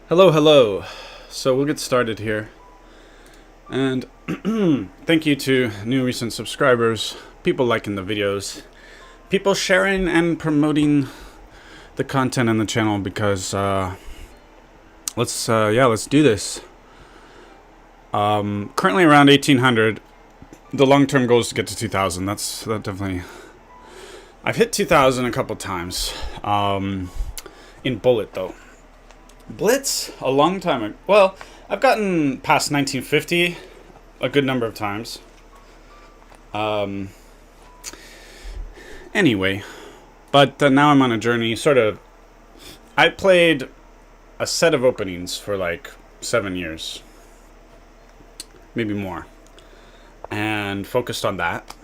Hello, hello. So we'll get started here. And thank you to new recent subscribers, people liking the videos, people sharing and promoting the content on the channel because let's do this. Currently around 1800. The long-term goal is to get to 2000. That definitely. I've hit 2000 a couple times. In bullet though. Blitz a long time ago. Well, I've gotten past 1950 a good number of times. Anyway, but now I'm on a journey. Sort of. I played a set of openings for like 7 years, maybe more, and focused on that.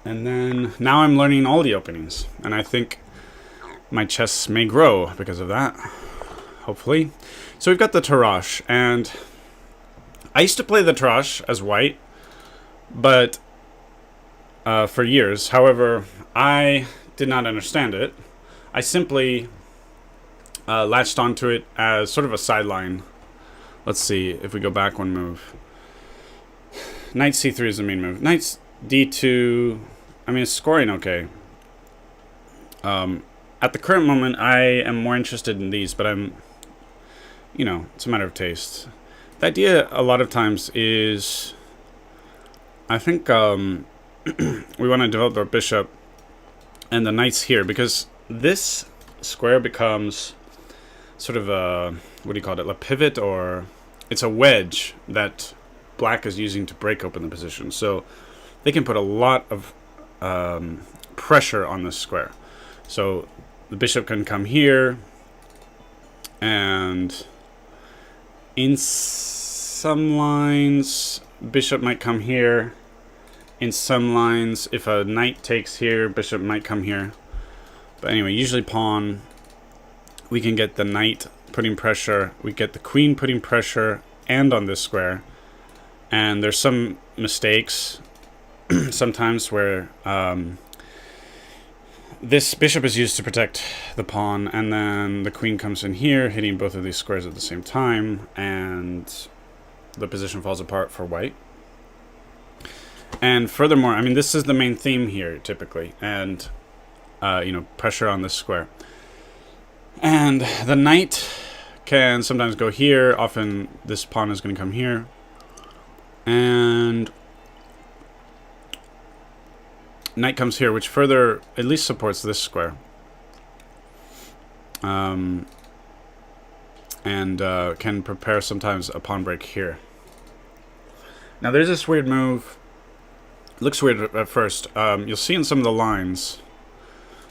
And then now I'm learning all the openings, and I think my chess may grow because of that. Hopefully. So we've got the Tarrasch, and I used to play the Tarrasch as white, but for years. However, I did not understand it. I simply latched onto it as sort of a sideline. Let's see if we go back one move. Knight c3 is the main move. Knight d2. I mean, it's scoring okay. At the current moment, I am more interested in these, but it's a matter of taste. The idea a lot of times is, I think we want to develop our bishop and the knights here, because this square becomes sort of a, what do you call it, a pivot, or it's a wedge that black is using to break open the position. So they can put a lot of pressure on this square. So the bishop can come here, and in some lines, bishop might come here. In some lines, if a knight takes here, bishop might come here. But anyway, usually pawn, we can get the knight putting pressure, we get the queen putting pressure, and on this square. And there's some mistakes sometimes where this bishop is used to protect the pawn, and then the queen comes in here, hitting both of these squares at the same time, and the position falls apart for white. And furthermore, I mean, this is the main theme here, typically, and, pressure on this square. And the knight can sometimes go here. Often this pawn is going to come here. And knight comes here, which further at least supports this square. And can prepare sometimes a pawn break here. Now there's this weird move. It looks weird at first. You'll see in some of the lines.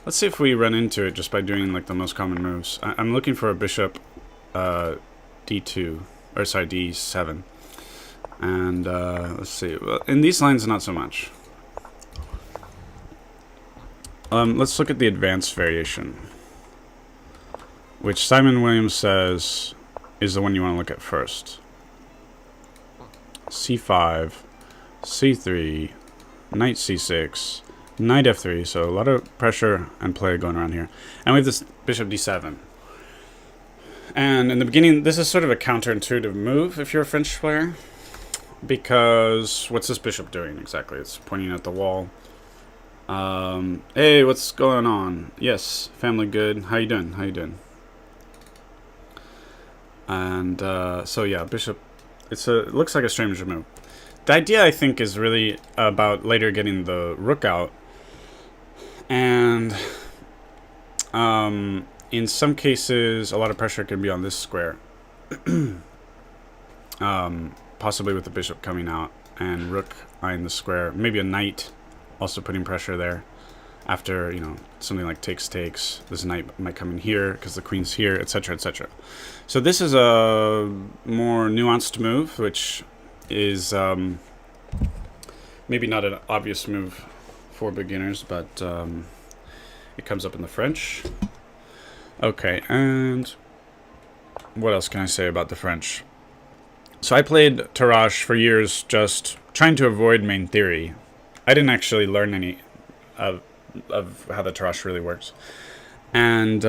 Let's see if we run into it just by doing like the most common moves. I'm looking for a bishop d2, or sorry, d7. And let's see. Well, in these lines, not so much. Let's look at the advanced variation, which Simon Williams says is the one you want to look at first. c5, c3, knight c6, knight f3, so a lot of pressure and play going around here. And we have this bishop d7. And in the beginning, this is sort of a counterintuitive move if you're a French player, because what's this bishop doing exactly? It's pointing at the wall. Hey, what's going on? Yes, family good. How you doing? How you doing? And so yeah, bishop. It looks like a strange move. The idea, I think, is really about later getting the rook out, and in some cases, a lot of pressure can be on this square, possibly with the bishop coming out and rook eyeing the square. Maybe a knight also putting pressure there. After, something like takes, this knight might come in here because the queen's here, etc., etc. So this is a more nuanced move, which is maybe not an obvious move for beginners, but it comes up in the French. Okay, and what else can I say about the French? So I played Tarrasch for years, just trying to avoid main theory. I didn't actually learn any of how the Tarrasch really works. And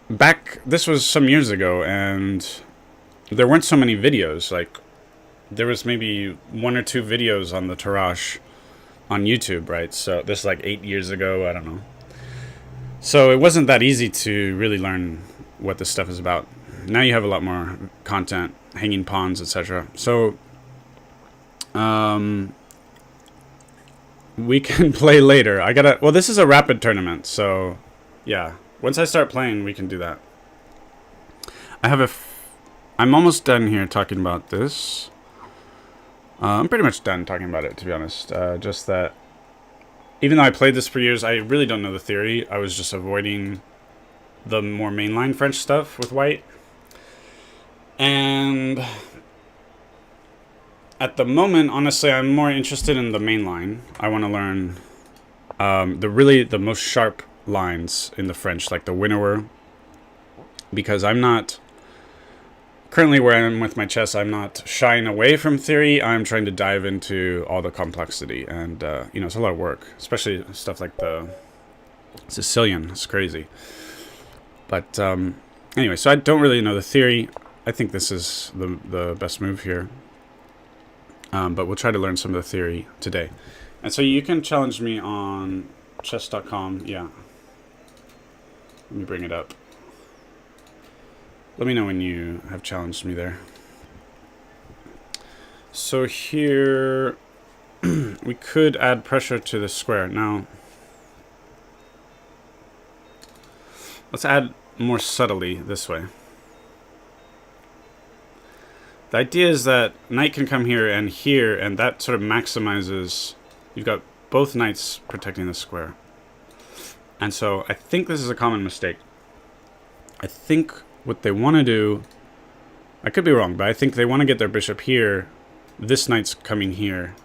this was some years ago, and there weren't so many videos. Like, there was maybe 1 or 2 videos on the Tarrasch on YouTube, right? So this is like 8 years ago, I don't know. So it wasn't that easy to really learn what this stuff is about. Now you have a lot more content, hanging pawns, etc. So we can play later. Well, this is a rapid tournament, so yeah. Once I start playing, we can do that. I'm almost done here talking about this. I'm pretty much done talking about it, to be honest. Just that, even though I played this for years, I really don't know the theory. I was just avoiding the more mainline French stuff with white. And at the moment, honestly, I'm more interested in the mainline. I want to learn the most sharp lines in the French, like the Winawer. Because I'm not... Currently, where I am with my chess, I'm not shying away from theory. I'm trying to dive into all the complexity. And, it's a lot of work. Especially stuff like the Sicilian. It's crazy. But, anyway, so I don't really know the theory. I think this is the best move here. But we'll try to learn some of the theory today. And so you can challenge me on chess.com. Yeah. Let me bring it up. Let me know when you have challenged me there. So here, we could add pressure to the square. Now, let's add more subtly this way. The idea is that knight can come here, and that sort of maximizes... You've got both knights protecting the square. And so I think this is a common mistake. I think what they want to do... I could be wrong, but I think they want to get their bishop here. This knight's coming here.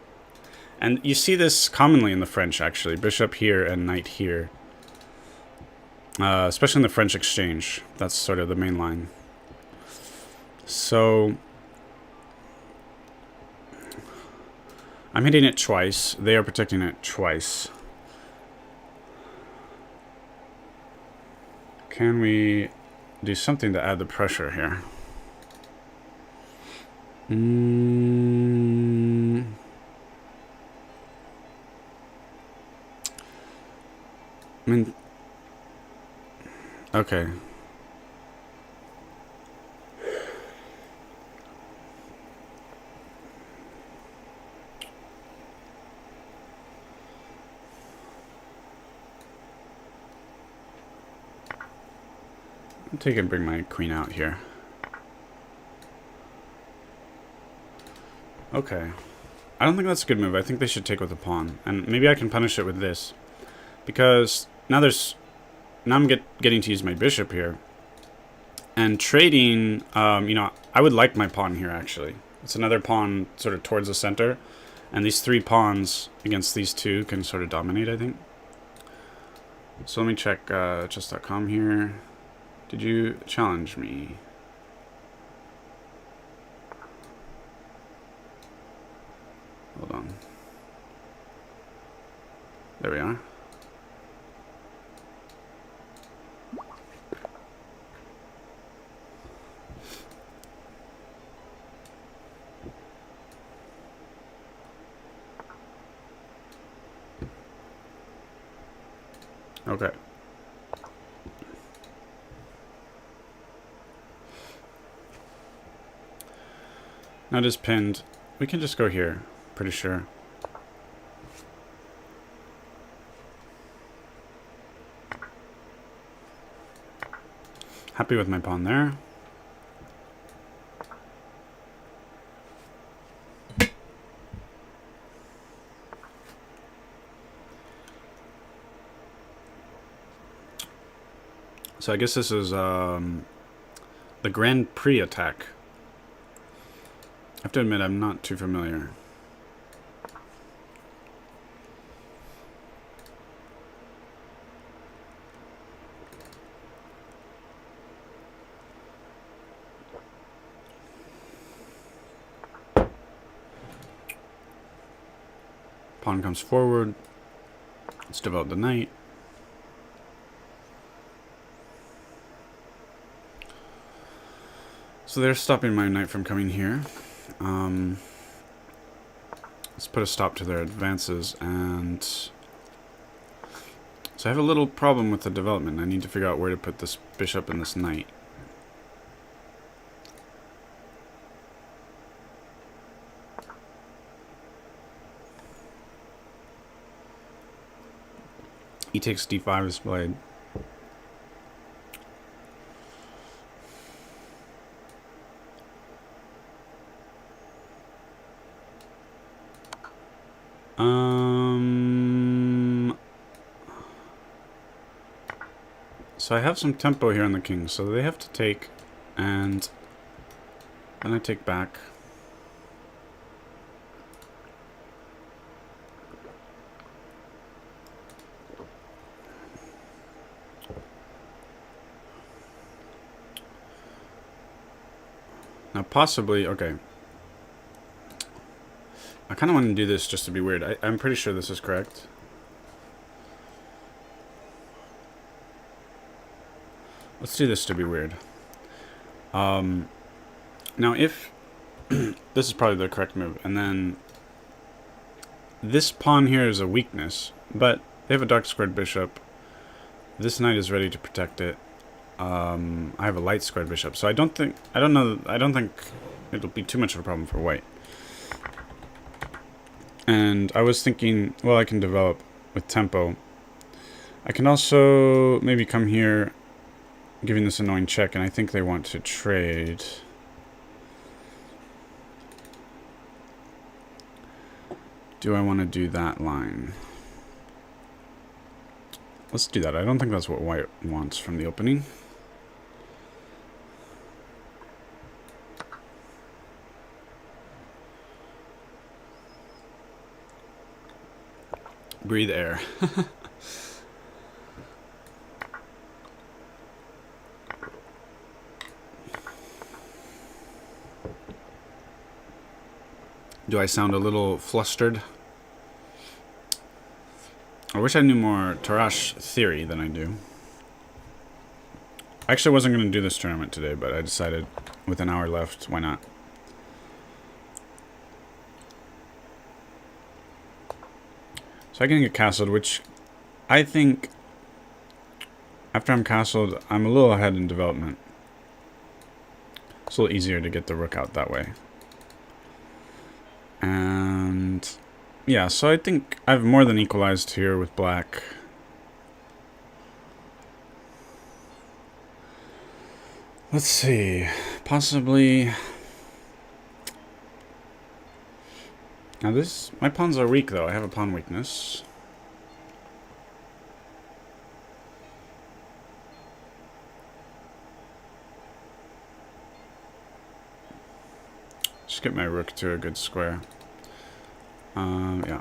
And you see this commonly in the French, actually. Bishop here and knight here. Especially in the French exchange. That's sort of the main line. So... I'm hitting it twice. They are protecting it twice. Can we do something to add the pressure here? I mean... Okay. I'll take and bring my queen out here. Okay. I don't think that's a good move. I think they should take with the pawn. And maybe I can punish it with this. Because now I'm getting to use my bishop here. And trading, I would like my pawn here, actually. It's another pawn sort of towards the center. And these 3 pawns against these 2 can sort of dominate, I think. So let me check chess.com here. Did you challenge me? Hold on. There we are. Okay. Now it is pinned. We can just go here, pretty sure. Happy with my pawn there. So I guess this is the Grand Prix attack. I have to admit, I'm not too familiar. Pawn comes forward. Let's develop the knight. So they're stopping my knight from coming here. Let's put a stop to their advances, and so I have a little problem with the development. I need to figure out where to put this bishop and this knight. E takes d5 is played. So I have some tempo here on the king, so they have to take, and then I take back. Now possibly, okay. I kind of want to do this just to be weird. I'm pretty sure this is correct. Let's do this to be weird. Now if... this is probably the correct move. And then... this pawn here is a weakness. But they have a dark squared bishop. This knight is ready to protect it. I have a light squared bishop. So I don't think it'll be too much of a problem for white. And I was thinking, well, I can develop with tempo. I can also maybe come here, giving this annoying check, and I think they want to trade. Do I want to do that line? Let's do that. I don't think that's what white wants from the opening. Breathe air. Do I sound a little flustered? I wish I knew more Tarrasch theory than I do. I actually wasn't going to do this tournament today, but I decided with an hour left, why not? So I can get castled, which I think after I'm castled, I'm a little ahead in development. It's a little easier to get the rook out that way. And yeah, so I think I've more than equalized here with black. Let's see, possibly... Now my pawns are weak though, I have a pawn weakness. Just get my rook to a good square. Yeah.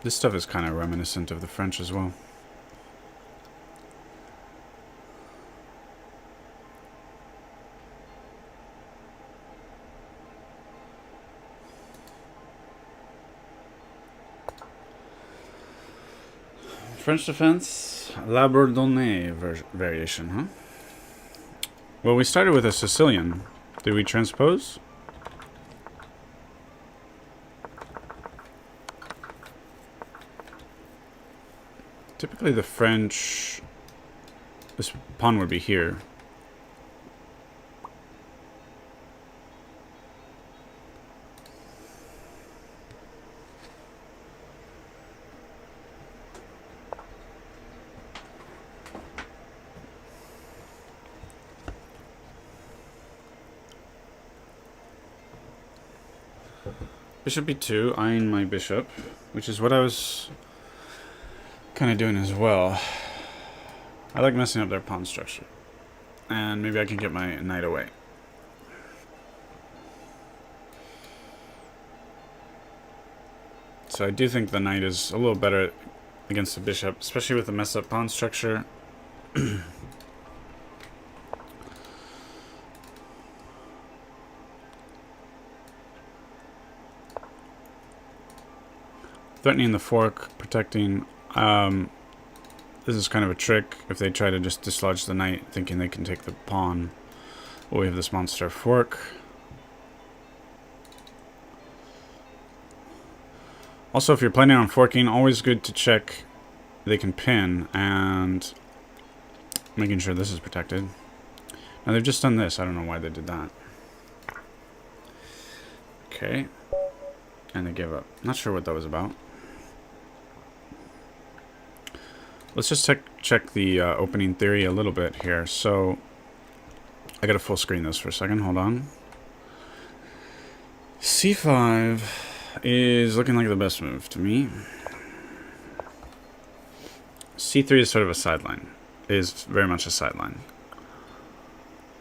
This stuff is kind of reminiscent of the French as well. French defense, La Bourdonnais variation, huh? Well, we started with a Sicilian. Did we transpose? Typically the French... this pawn would be here. Bishop b2, eyeing my bishop, which is what I was kind of doing as well. I like messing up their pawn structure. And maybe I can get my knight away. So I do think the knight is a little better against the bishop, especially with the messed up pawn structure. Threatening the fork, protecting. This is kind of a trick. If they try to just dislodge the knight, thinking they can take the pawn. Well, we have this monster fork. Also, if you're planning on forking, always good to check they can pin and making sure this is protected. Now they've just done this. I don't know why they did that. Okay. And they gave up. Not sure what that was about. Let's just check the opening theory a little bit here. So, I gotta full screen this for a second. Hold on. C5 is looking like the best move to me. C3 is sort of a sideline. Is very much a sideline.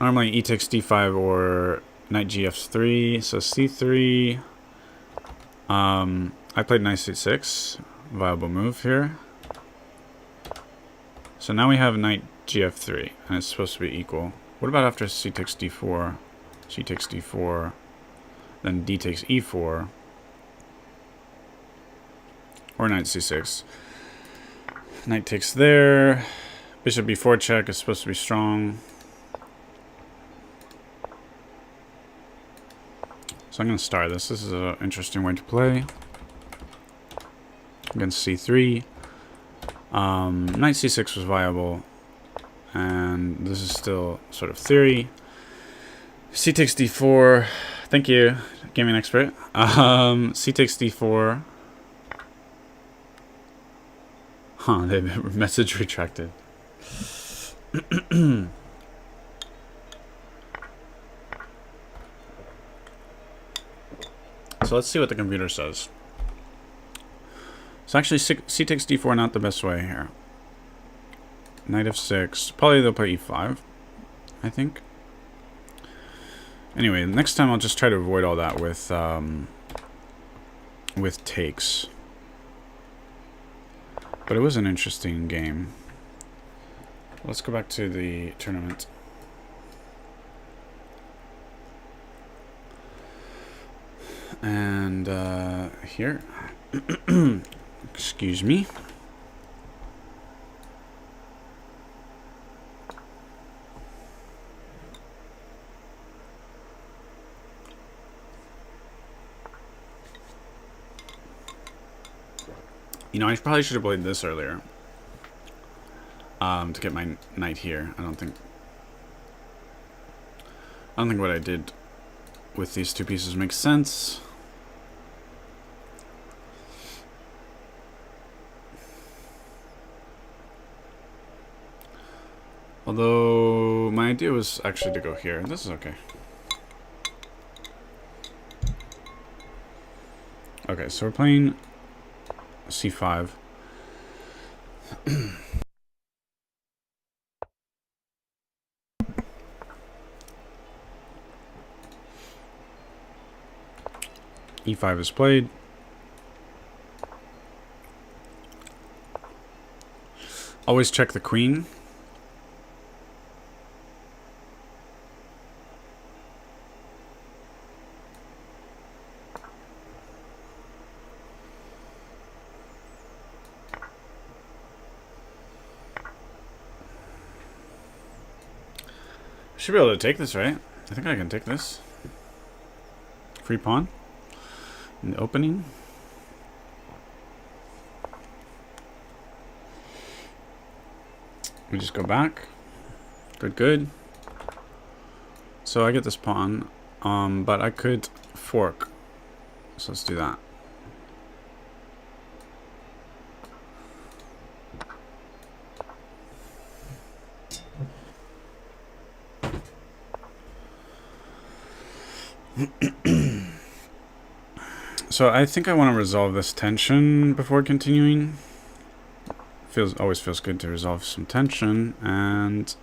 Normally e takes d5 or knight gf3. So c3. I played knight c6. Viable move here. So now we have knight gf3, and it's supposed to be equal. What about after c takes d4, c takes d4, then d takes e4, or knight c6. Knight takes there, bishop b4 check is supposed to be strong. So I'm going to star this. This is an interesting way to play. Against c3. Knight c6 was viable, and this is still sort of theory. C takes d4. Thank you, gaming expert. C takes d4. Huh, the message retracted. So let's see what the computer says. So actually, c takes d4 not the best way here. Knight f6. Probably they'll play e5, I think. Anyway, next time I'll just try to avoid all that with takes. But it was an interesting game. Let's go back to the tournament. And here. Excuse me. You know, I probably should have played this earlier. To get my knight here. I don't think what I did with these two pieces makes sense. Although, my idea was actually to go here. This is okay. Okay, so we're playing c5. e5 is played. Always check the queen. Should be able to take this, right? I think I can take this. Free pawn in the opening. We just go back. Good, good. So I get this pawn, but I could fork. So let's do that. So I think I want to resolve this tension before continuing. Always feels good to resolve some tension, and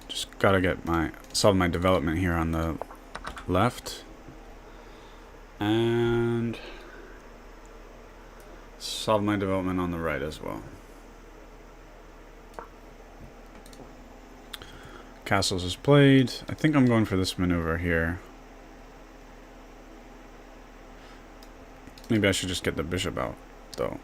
just gotta get solve my development here on the left. And solve my development on the right as well. Castles is played. I think I'm going for this maneuver here. Maybe I should just get the bishop out, though.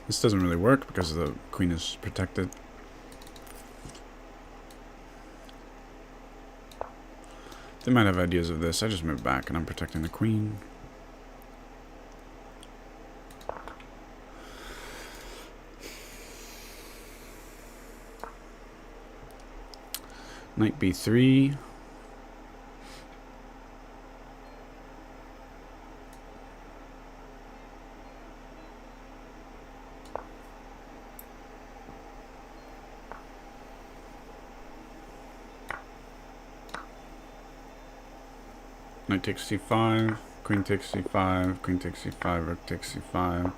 This doesn't really work because the queen is protected. They might have ideas of this. I just moved back and I'm protecting the queen. Knight b3. Knight takes c5, queen takes c5, queen takes c5, rook takes c5.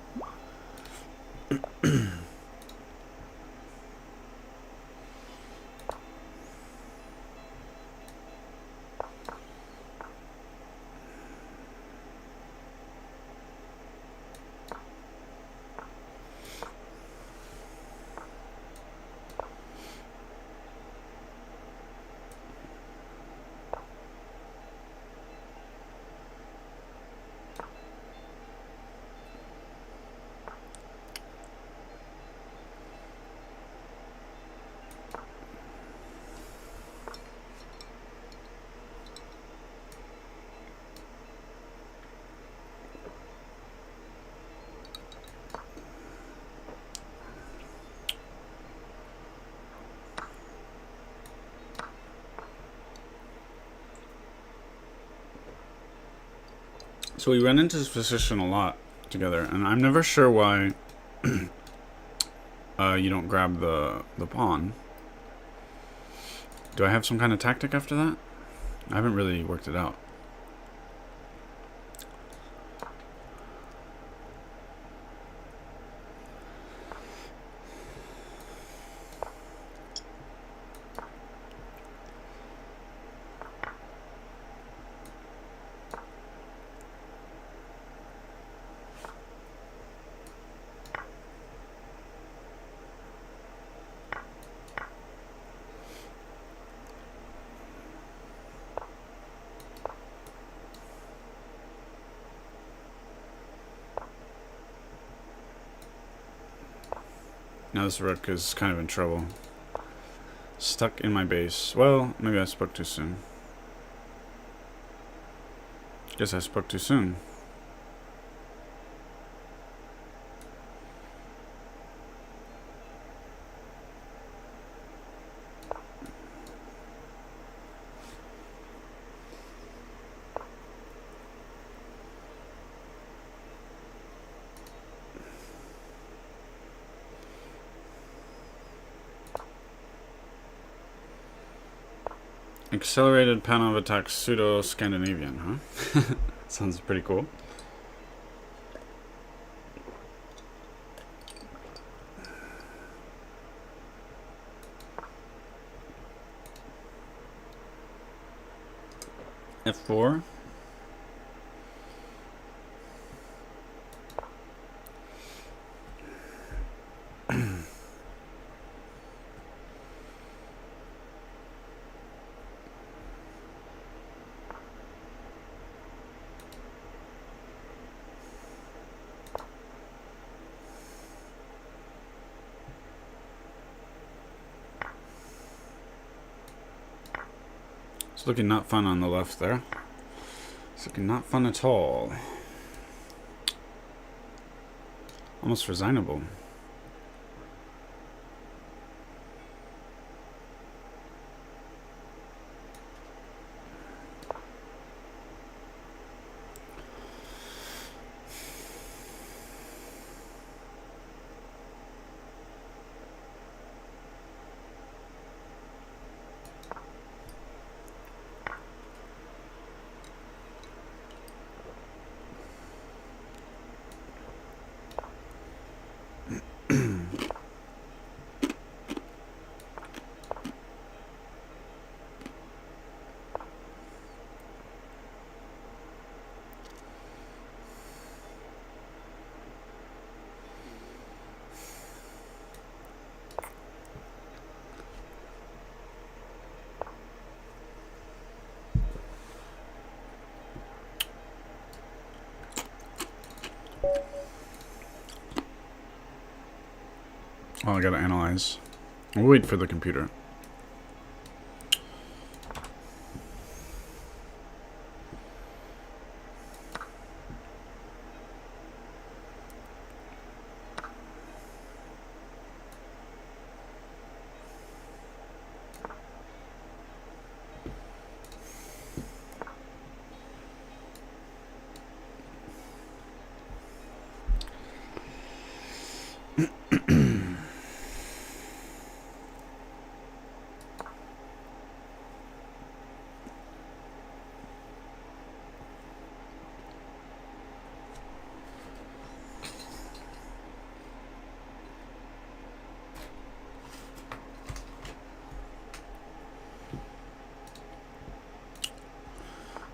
So we run into this position a lot together, and I'm never sure why you don't grab the pawn. Do I have some kind of tactic after that? I haven't really worked it out. Now this rook is kind of in trouble. Stuck in my base. Well, maybe I spoke too soon. Guess I spoke too soon. Accelerated panel of attack pseudo-Scandinavian, huh? Sounds pretty cool. F4. It's looking not fun on the left there. It's looking not fun at all. Almost resignable. Oh, I gotta analyze. We'll wait for the computer.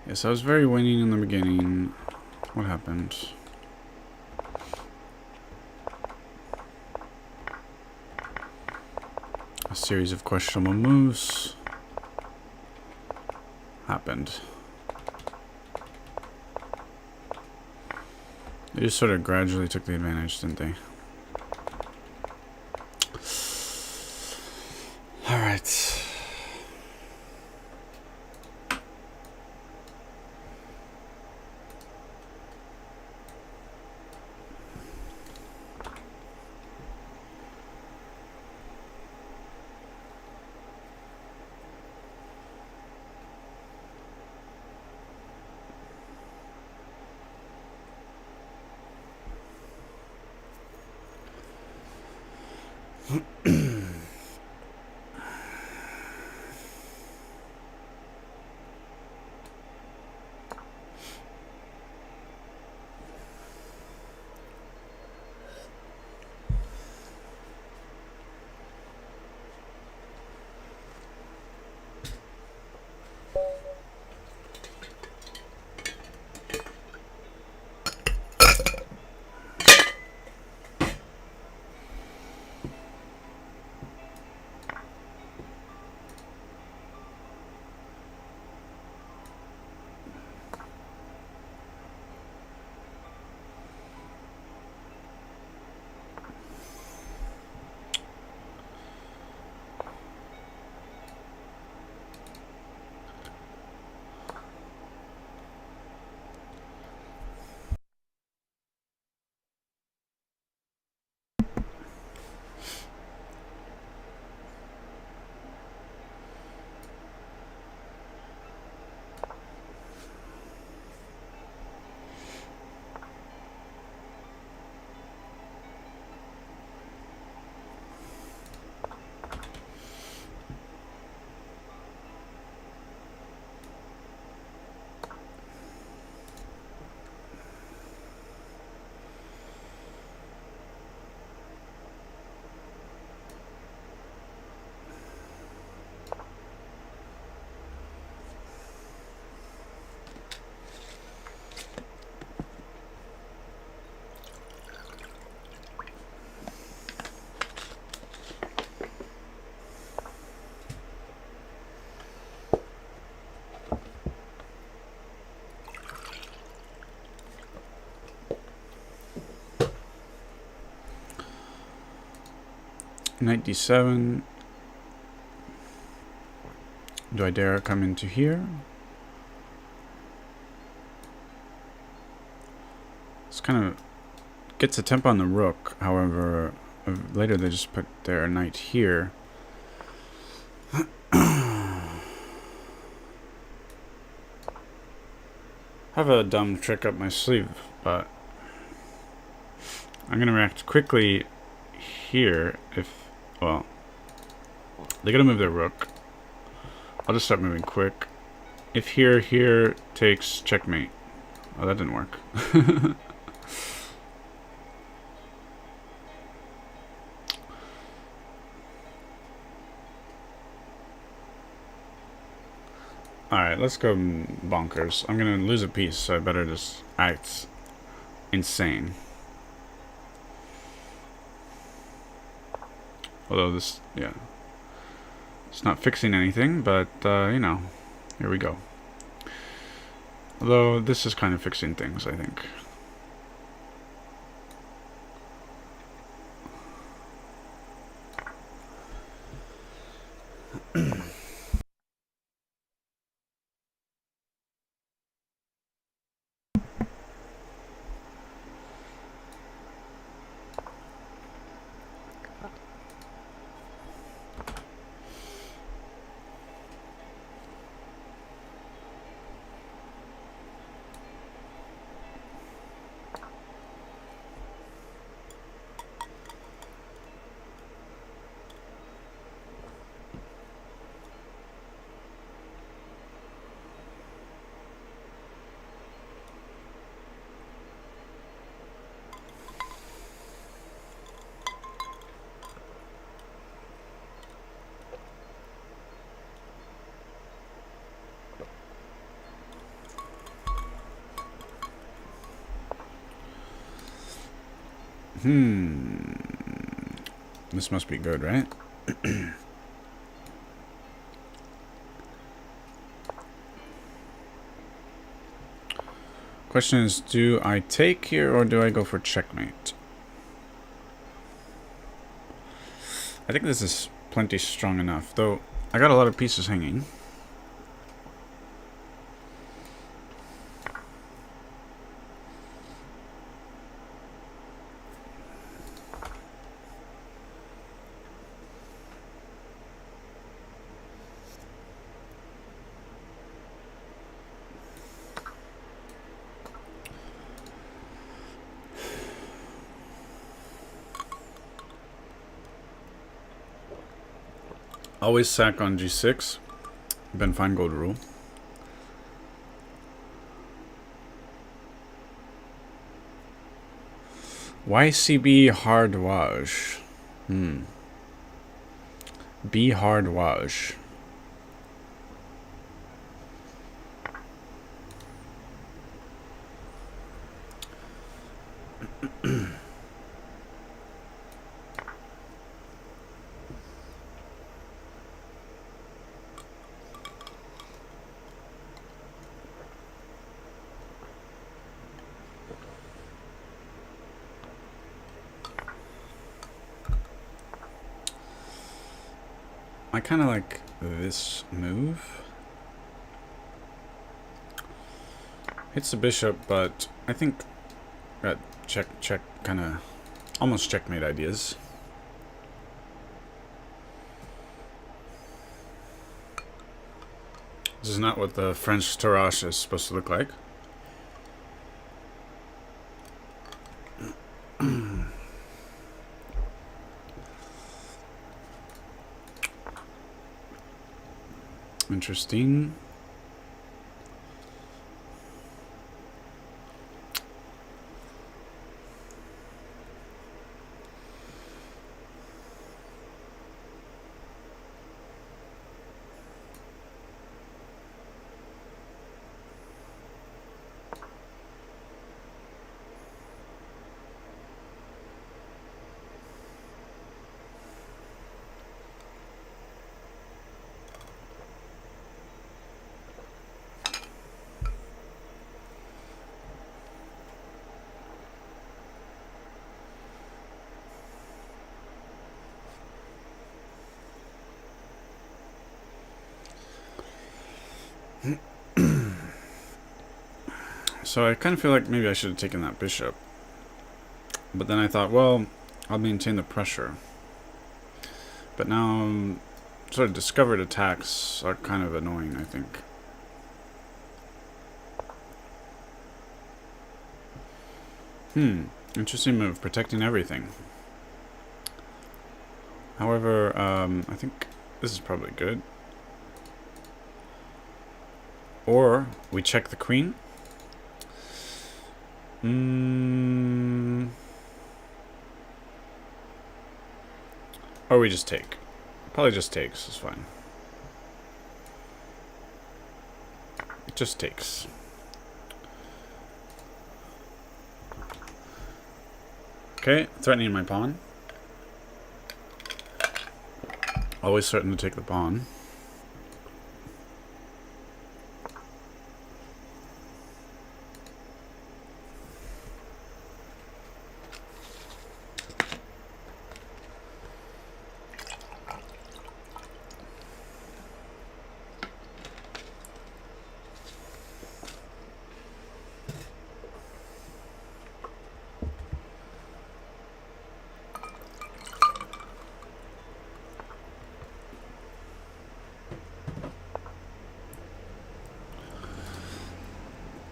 Yes, I was very winning in the beginning. What happened? A series of questionable moves happened. They just sort of gradually took the advantage, didn't they? All right. Knight d7. Do I dare come into here? It's kind of gets a tempo on the rook. However, later they just put their knight here. Have a dumb trick up my sleeve, but I'm gonna react quickly here. If, well, they gotta move their rook. I'll just start moving quick. If here takes checkmate. Oh, that didn't work. Alright, let's go bonkers. I'm gonna lose a piece, so I better just act insane. Although this, yeah. It's not fixing anything, but, you know, here we go. Although this is kind of fixing things, I think. This must be good, right? Question is, do I take here or do I go for checkmate? I think this is plenty strong enough, though I got a lot of pieces hanging. Always sack on g6. Ben Feingold rule. YCB hardwage. B hardwage. I kind of like this move. Hits the bishop, but I think that check kind of almost checkmate ideas. This is not what the French Tarrasch is supposed to look like. Interesting. So I kind of feel like maybe I should have taken that bishop. But then I thought, well, I'll maintain the pressure. But now, sort of discovered attacks are kind of annoying, I think. Interesting move, protecting everything. However, I think this is probably good. Or we check the queen. Or we just take. Probably just takes is fine. It just takes. Okay, threatening my pawn. Always certain to take the pawn.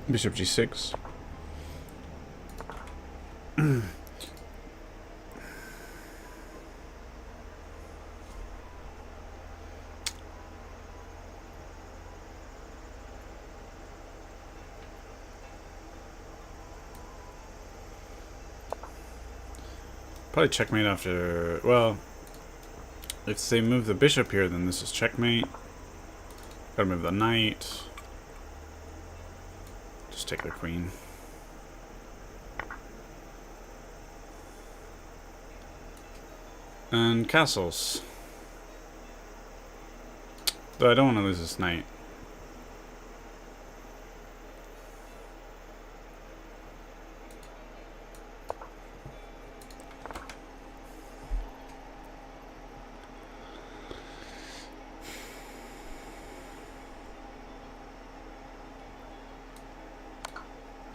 Bishop g6. Probably checkmate after... Well, if they move the bishop here, then this is checkmate. Gotta move the knight. Just take the queen. And castles. Though I don't want to lose this knight.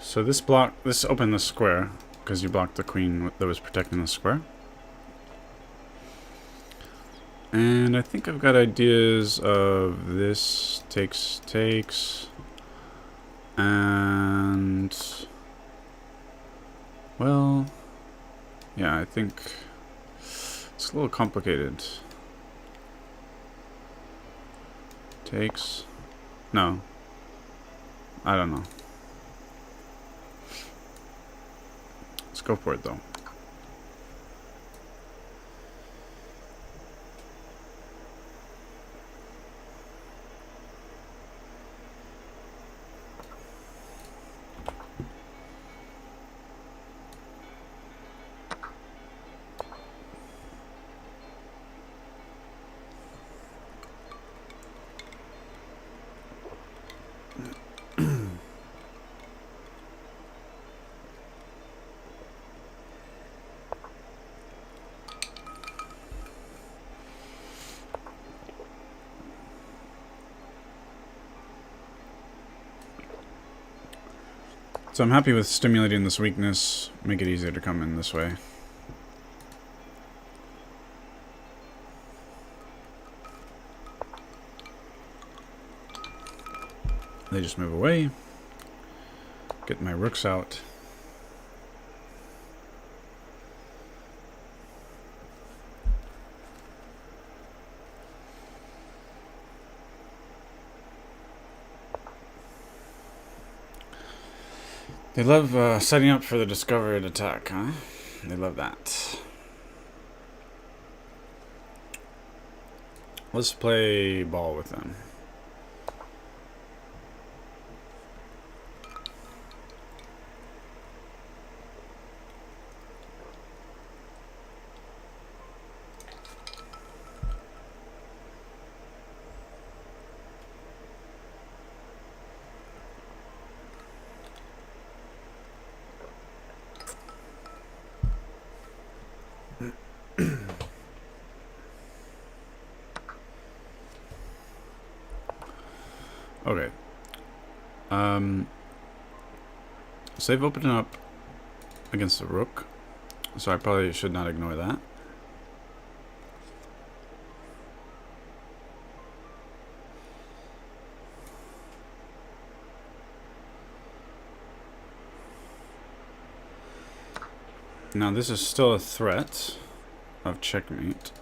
So this opened the square, because you blocked the queen that was protecting the square. And I think I've got ideas of this takes, and, well, yeah, I think it's a little complicated. Takes, no, I don't know. Let's go for it though. So I'm happy with stimulating this weakness, make it easier to come in this way. They just move away. Get my rooks out. They love setting up for the discovered attack, huh? They love that. Let's play ball with them. Okay. So they've opened up against the rook, so I probably should not ignore that. Now this is still a threat of checkmate,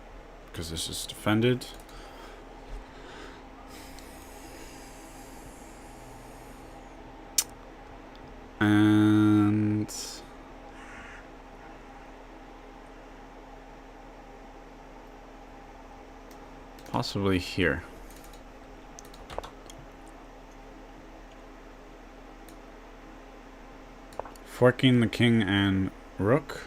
because this is defended. And possibly here. Forking the king and rook.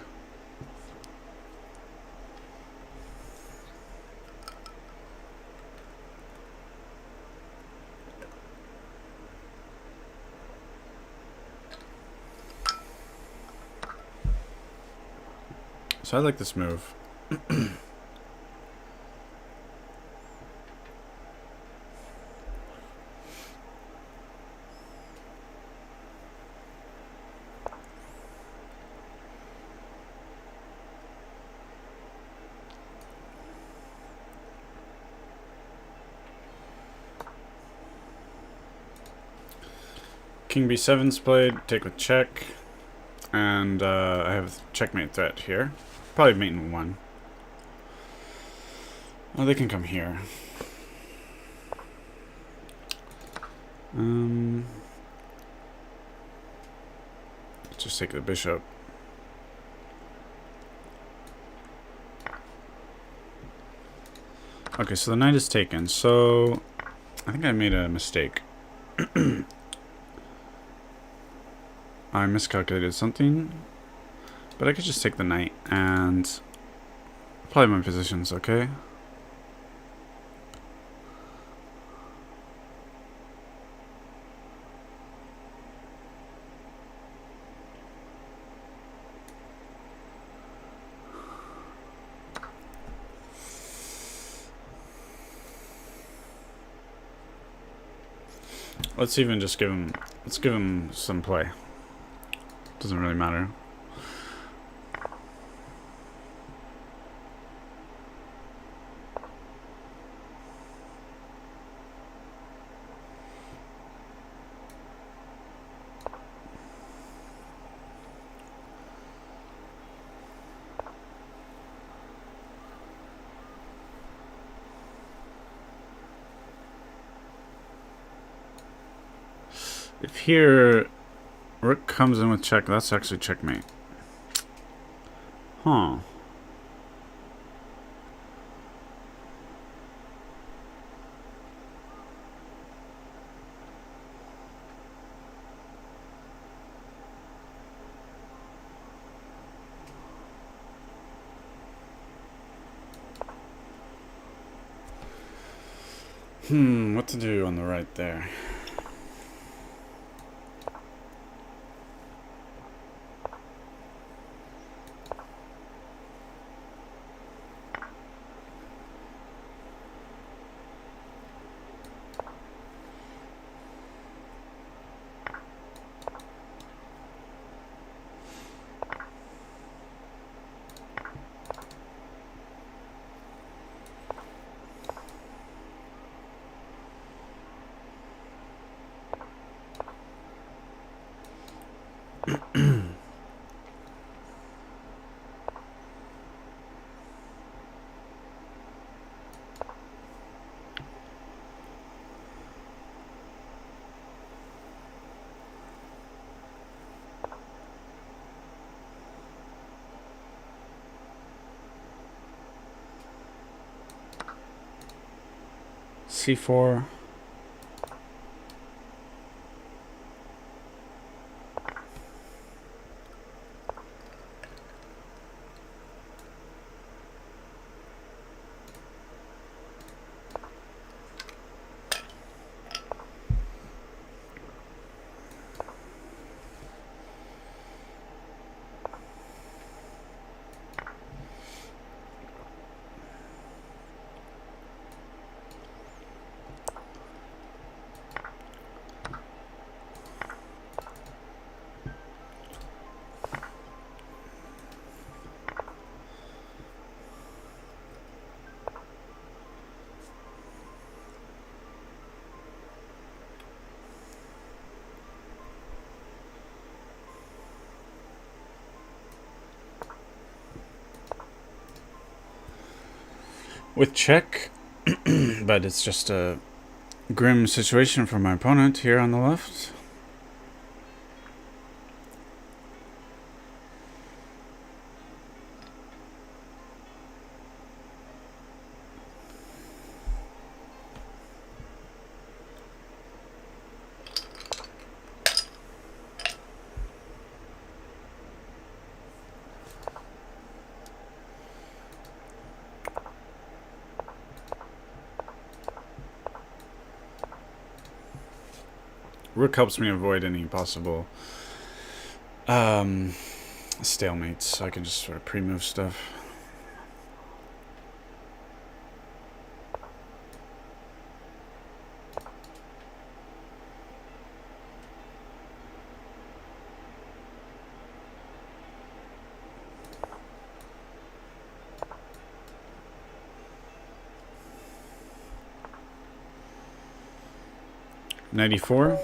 So I like this move. King b7's played, take with check, and I have checkmate threat here. Probably mate in one. Oh, they can come here. Let's just take the bishop. Okay, so the knight is taken. So I think I made a mistake. I miscalculated something, but I could just take the knight and Probably my position's okay. Let's even just give him... Let's give him some play. Doesn't really matter. If here rook comes in with check, that's actually checkmate. Huh. What to do on the right there? C4. With check, but it's just a grim situation for my opponent here on the left. Rook helps me avoid any possible stalemates, so I can just sort of pre-move stuff. '94.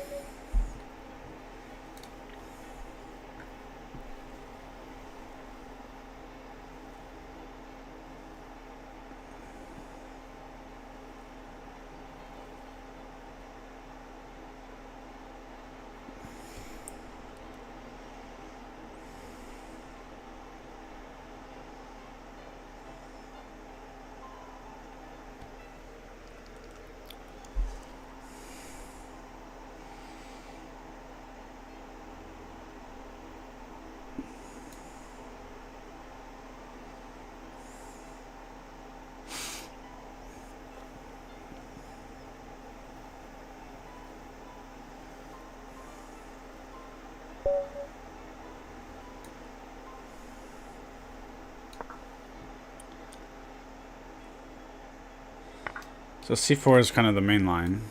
So c4 is kind of the main line.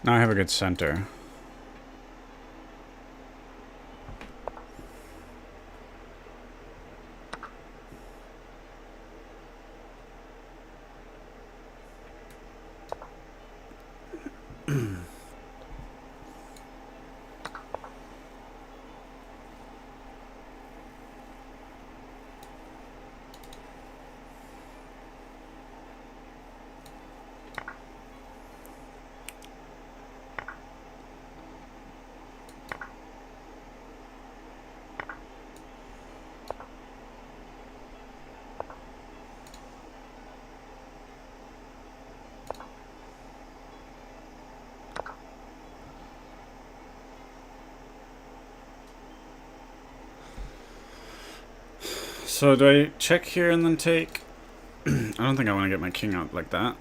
Now I have a good center. So do I check here and then take? I don't think I want to get my king out like that.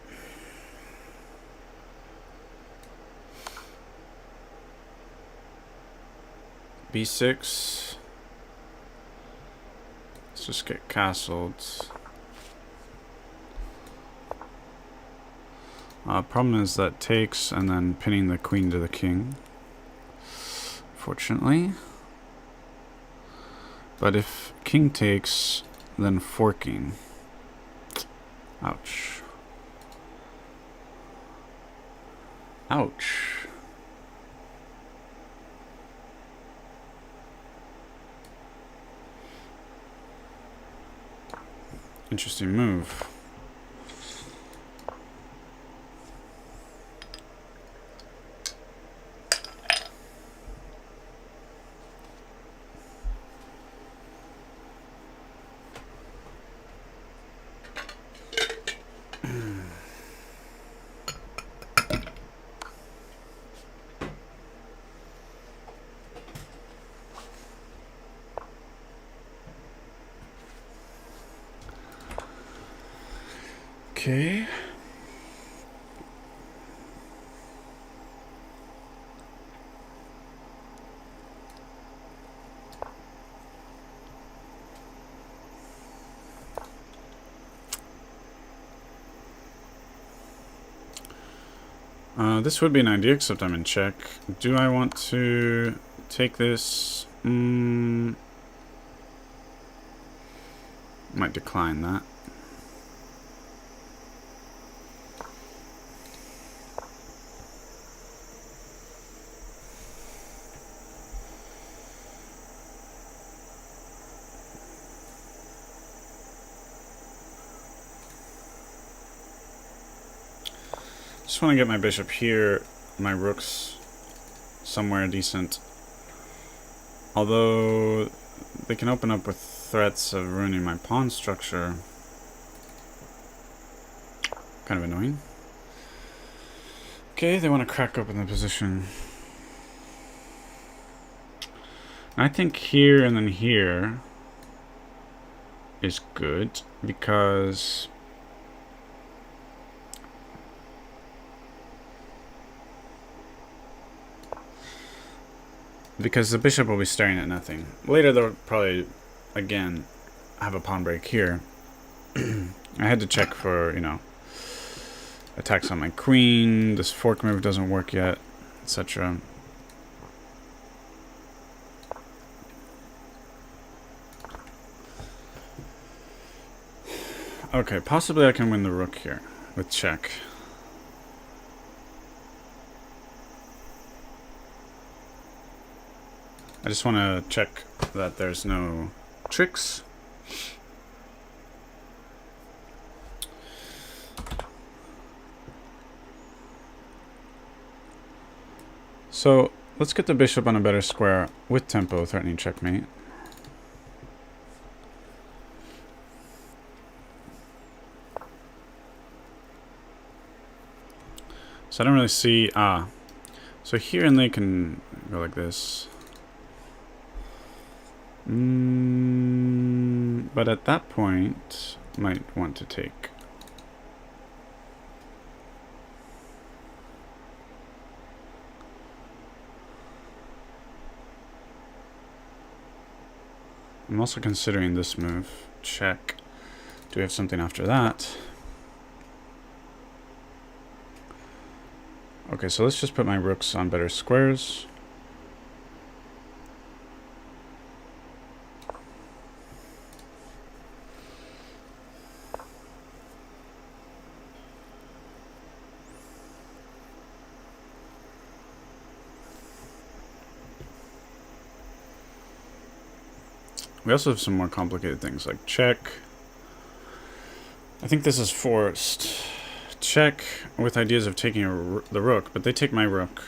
b6. Let's just get castled. Problem is that takes and then pinning the queen to the king. Fortunately. But if king takes, then forking. Ouch. Ouch. Interesting move. Okay. This would be an idea, except I'm in check. Do I want to take this? Might decline that. Just want to get my bishop here, my rooks somewhere decent. Although they can open up with threats of ruining my pawn structure. Kind of annoying. Okay, they want to crack open the position. I think here and then here is good because the bishop will be staring at nothing. Later they'll probably, again, have a pawn break here. I had to check for, you know, attacks on my queen, this fork move doesn't work yet, etc. Okay, possibly I can win the rook here with check. I just want to check that there's no tricks. So let's get the bishop on a better square with tempo, threatening checkmate. So I don't really see, so here and they can go like this. But at that point, might want to take. I'm also considering this move. Check. Do we have something after that? Okay, so let's just put my rooks on better squares. We also have some more complicated things like check. I think this is forced. Check with ideas of taking the rook, but they take my rook.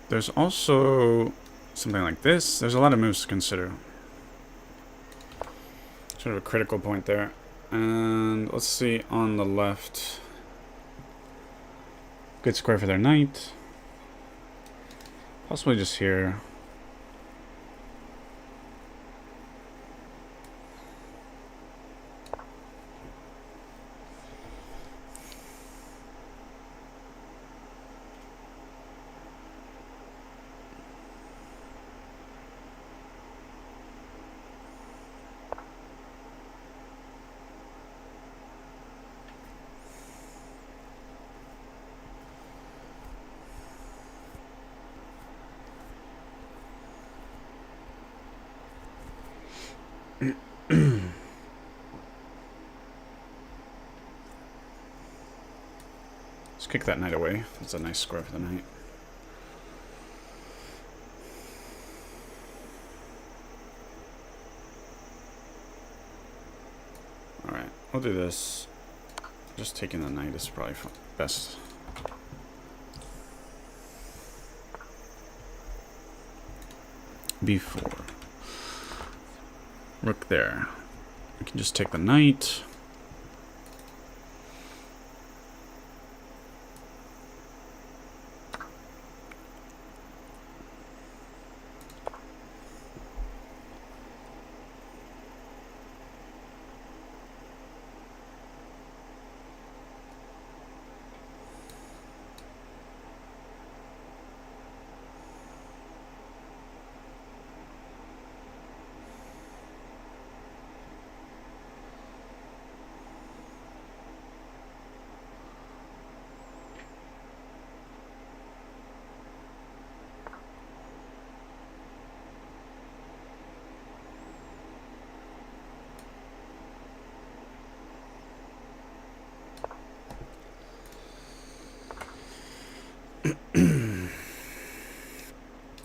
There's also something like this. There's a lot of moves to consider. Sort of a critical point there. And let's see on the left. Good square for their knight. Possibly just here. Let's kick that knight away. That's a nice square for the knight. Alright, we'll do this. Just taking the knight is probably best. B4. Rook there. We can just take the knight.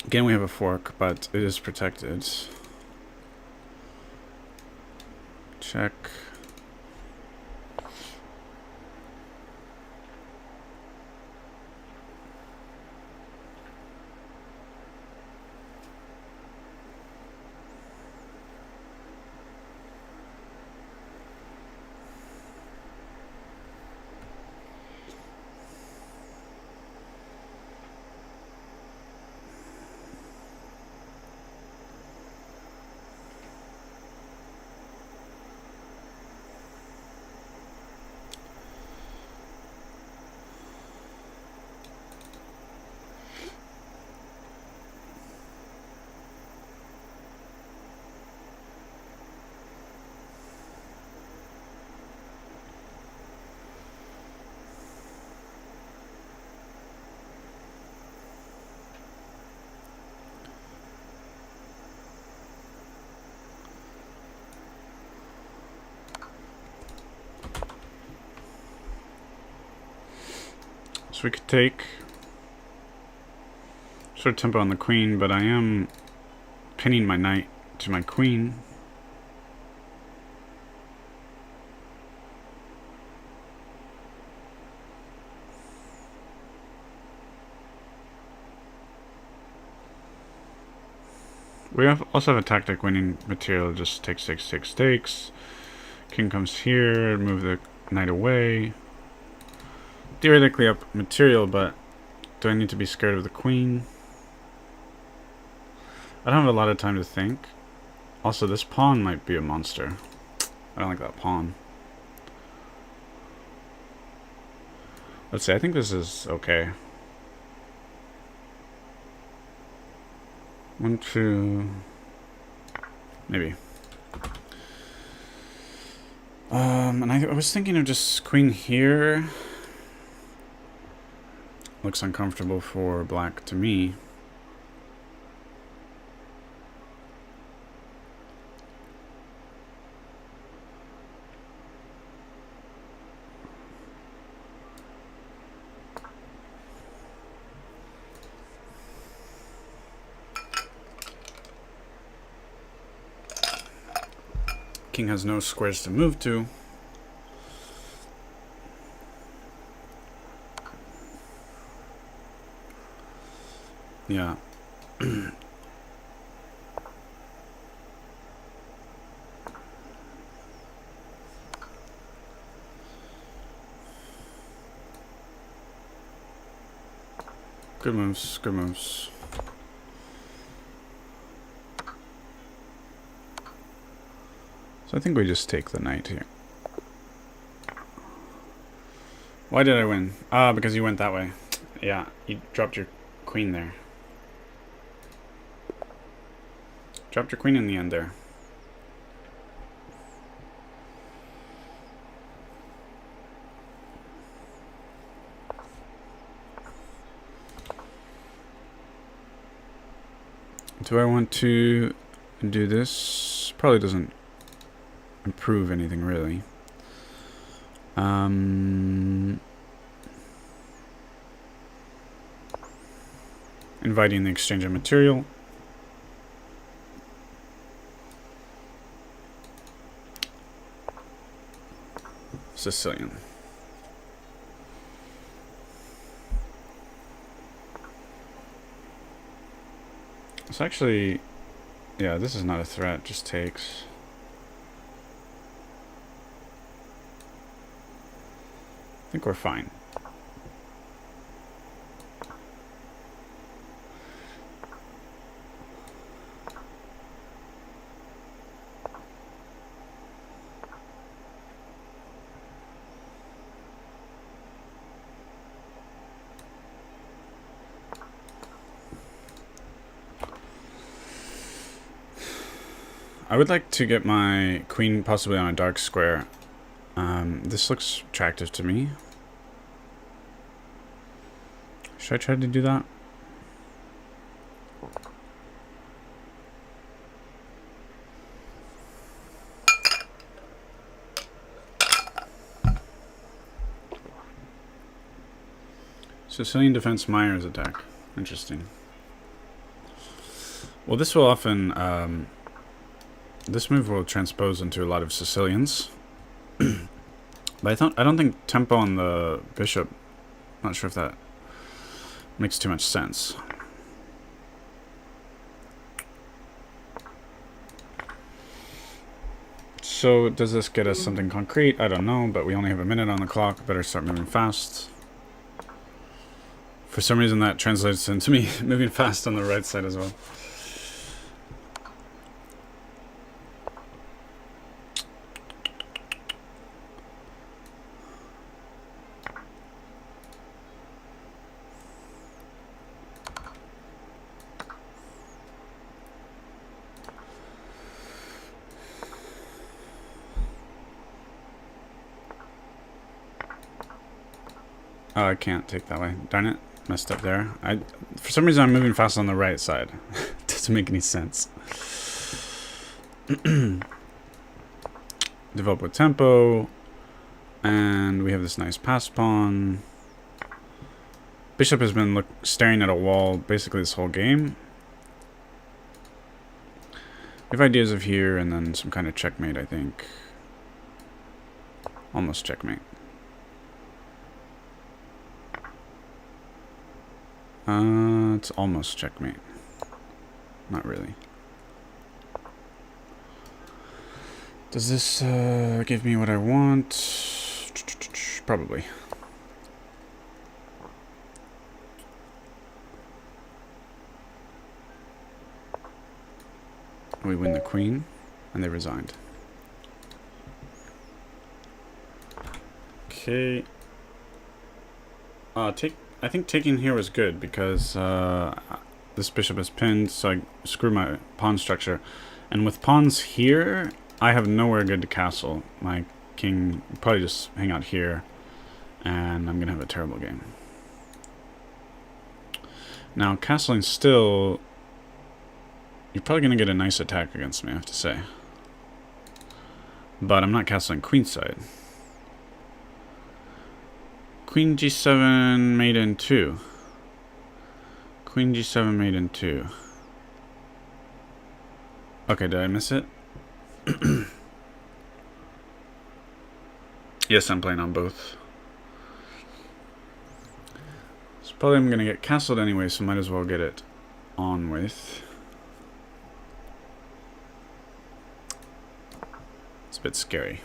Again, we have a fork, but it is protected. Check. So we could take sort of tempo on the queen, but I am pinning my knight to my queen. We also have a tactic winning material, just takes, takes. King comes here, move the knight away. Theoretically up material, but do I need to be scared of the queen? I don't have a lot of time to think. Also, this pawn might be a monster. I don't like that pawn. Let's see, I think this is okay. 1, 2... Maybe. And I was thinking of just queen here. Looks uncomfortable for black to me. King has no squares to move to. Yeah. Good moves, good moves. So I think we just take the knight here. Why did I win? Ah, because you went that way. Yeah, you dropped your queen there. Dropped your queen in the end there. Do I want to do this? Probably doesn't improve anything really. Inviting the exchange of material. Sicilian. It's actually, yeah, this is not a threat, just takes. I think we're fine. I would like to get my queen possibly on a dark square. This looks attractive to me. Should I try to do that? Sicilian defense, Myers attack. Interesting. Well, this will often... this move will transpose into a lot of Sicilians. But I don't think tempo on the bishop, not sure if that makes too much sense. So does this get us something concrete? I don't know, but we only have a minute on the clock. Better start moving fast. For some reason that translates into me moving fast on the right side as well. Oh, I can't take that way. Darn it. Messed up there. For some reason I'm moving fast on the right side. Doesn't make any sense. Develop with tempo. And we have this nice pass pawn. Bishop has been staring at a wall basically this whole game. We have ideas of here and then some kind of checkmate, I think. Almost checkmate. It's almost checkmate. Not really. Does this give me what I want? Probably. We win the queen, and they resigned. Okay. I think taking here was good because this bishop is pinned, so I screw my pawn structure. And with pawns here, I have nowhere good to castle. My king will probably just hang out here, and I'm gonna have a terrible game. Now, castling still, you're probably gonna get a nice attack against me, I have to say. But I'm not castling queenside. Queen g7 made in 2. Queen g7 made in 2. Okay, did I miss it? Yes, I'm playing on both. So probably I'm going to get castled anyway, so might as well get it on with. It's a bit scary.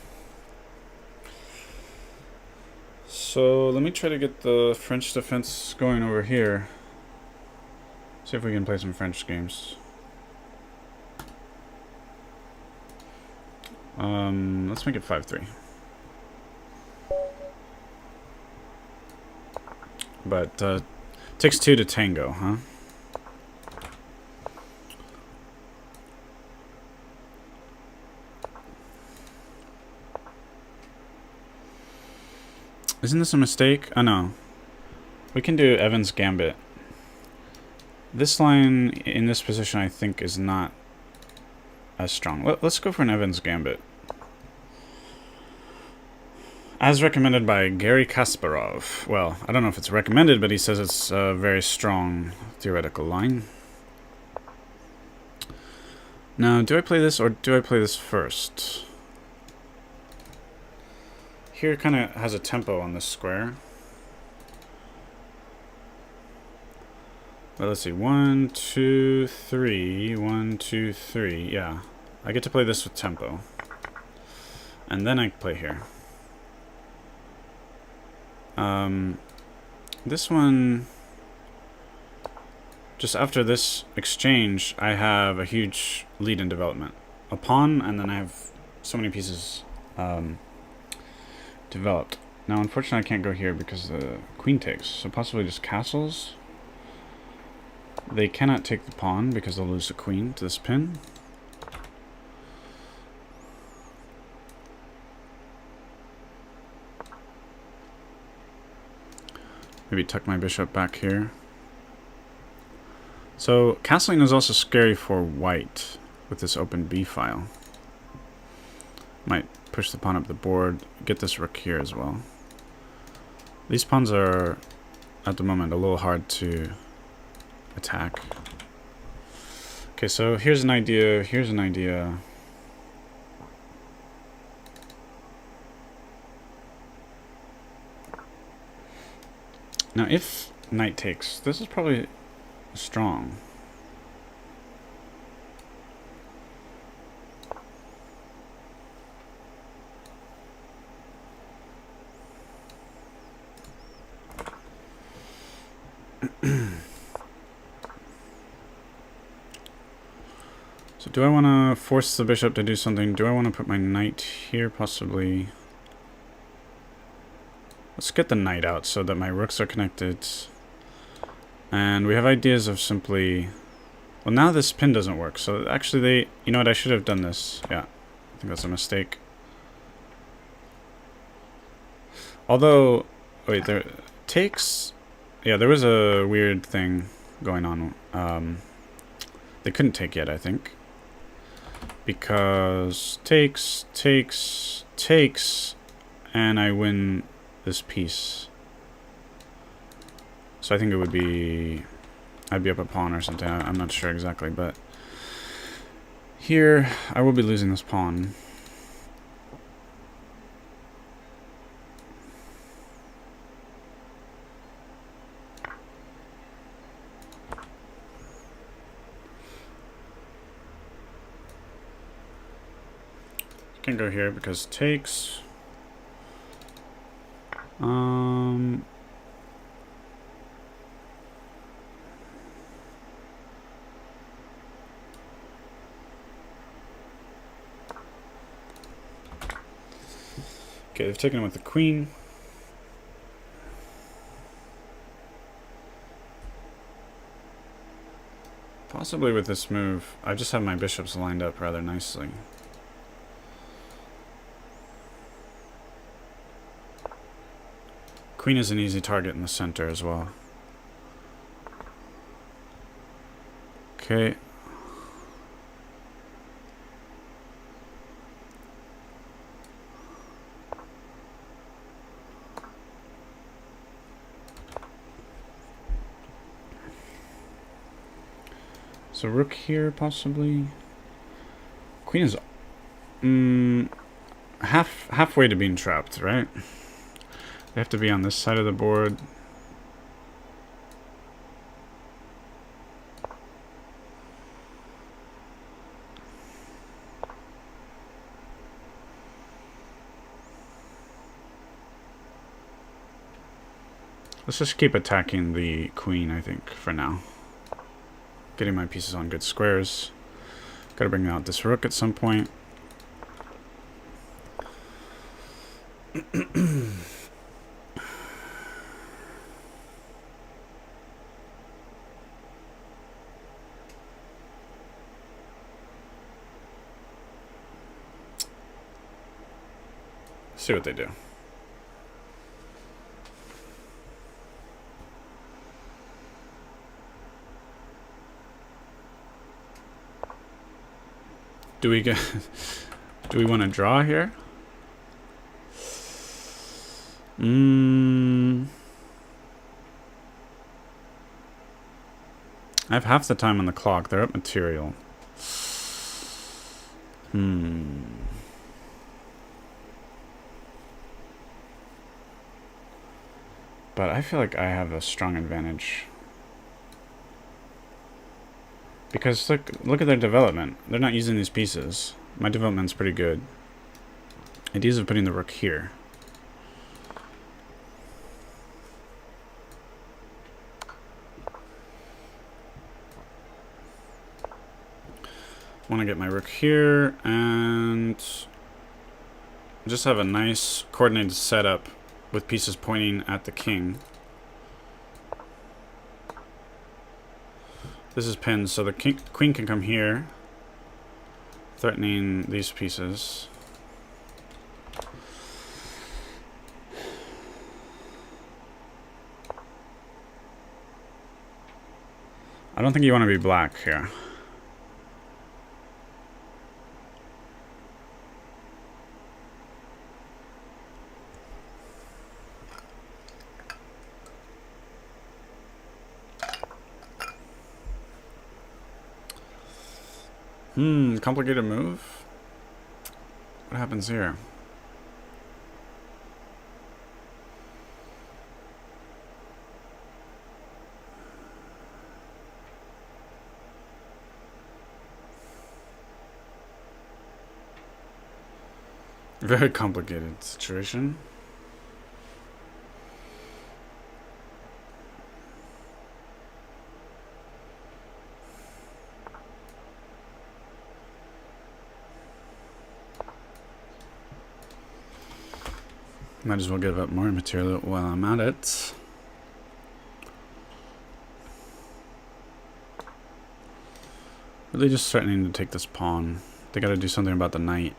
So let me try to get the French defense going over here. See if we can play some French games. Let's make it 5-3. But takes 2 to tango, huh? Isn't this a mistake? Oh no. We can do Evans Gambit. This line in this position I think is not as strong. Let's go for an Evans Gambit. As recommended by Gary Kasparov. Well, I don't know if it's recommended, but he says it's a very strong theoretical line. Now, do I play this or do I play this first? Here kind of has a tempo on this square. Well, let's see. 1, 2, 3. 1, 2, 3. Yeah. I get to play this with tempo. And then I play here. This one, just after this exchange, I have a huge lead in development. A pawn, and then I have so many pieces developed. Now, unfortunately, I can't go here because the queen takes, so possibly just castles. They cannot take the pawn because they'll lose the queen to this pin. Maybe tuck my bishop back here. So castling is also scary for white with this open b file. Might push the pawn up the board, get this rook here as well. These pawns are, at the moment, a little hard to attack. Okay, so here's an idea, here's an idea. Now if knight takes, this is probably strong. So do I want to force the bishop to do something? Do I want to put my knight here, possibly? Let's get the knight out so that my rooks are connected. And we have ideas of simply... Well, now this pin doesn't work. So actually they... You know what? I should have done this. Yeah. I think that's a mistake. Although... Wait, there... Takes... Yeah, there was a weird thing going on. They couldn't take yet, I think. Because... Takes... And I win... this piece. So I think it would be... I'd be up a pawn or something. I'm not sure exactly, but... Here, I will be losing this pawn. Can't go here because takes... Okay, they've taken it with the queen. Possibly with this move, I just have my bishops lined up rather nicely. Queen is an easy target in the center as well. Okay. So rook here, possibly. Queen is halfway to being trapped, right? They have to be on this side of the board. Let's just keep attacking the queen, I think, for now. Getting my pieces on good squares. Gotta bring out this rook at some point. See what they do. Do we get? Do we want to draw here? I have half the time on the clock. They're up material. But I feel like I have a strong advantage. Because look at their development. They're not using these pieces. My development's pretty good. Ideas of putting the rook here. Want to get my rook here and just have a nice coordinated setup with pieces pointing at the king. This is pinned, so the queen can come here, threatening these pieces. I don't think you want to be black here. Complicated move. What happens here? Very complicated situation. Might as well give up more material while I'm at it. Really just threatening to take this pawn. They gotta do something about the knight.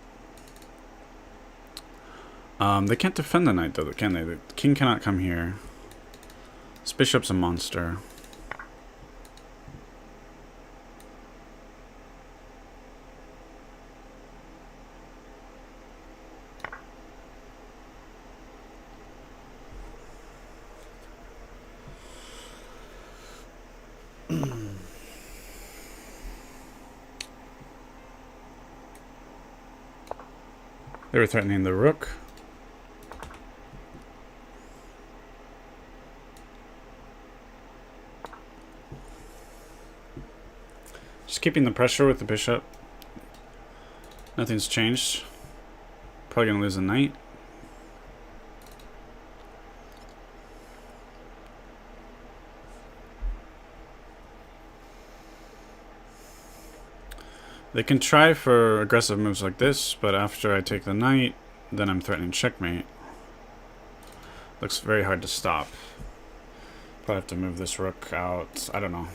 They can't defend the knight though, can they? The king cannot come here. This bishop's a monster. They were threatening the rook. Just keeping the pressure with the bishop. Nothing's changed. Probably gonna lose a knight. They can try for aggressive moves like this, but after I take the knight, then I'm threatening checkmate. Looks very hard to stop. Probably have to move this rook out. I don't know.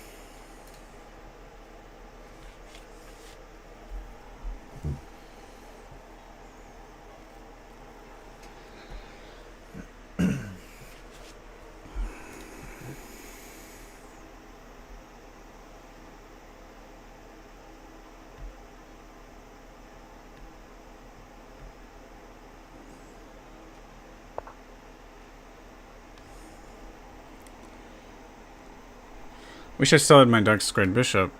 Wish I still had my dark squared bishop.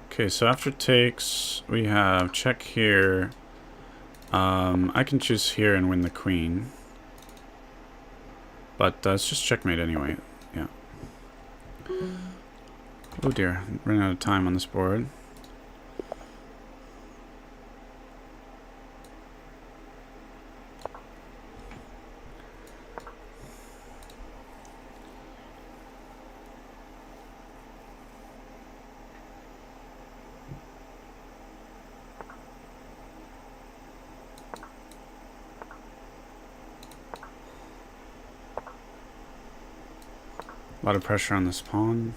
Okay, so after takes, we have check here. I can choose here and win the queen. But it's just checkmate anyway. Yeah. Oh dear, I'm running out of time on this board. A lot of pressure on this pawn.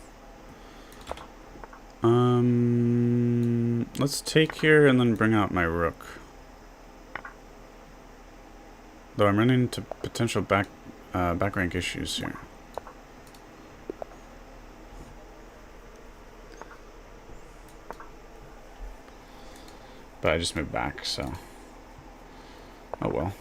Let's take here and then bring out my rook. Though I'm running into potential back rank issues here. But I just moved back, so oh well.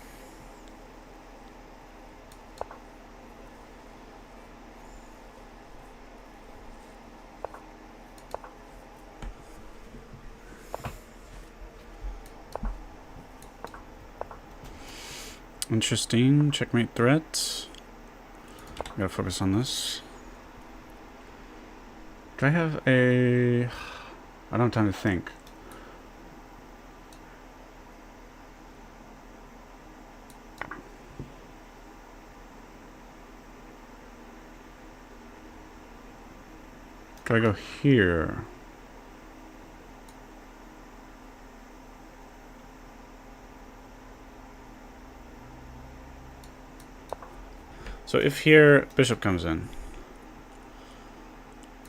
Interesting. Checkmate threat. Gotta focus on this. Do I have a... I don't have time to think. Do I go here? So if here, bishop comes in.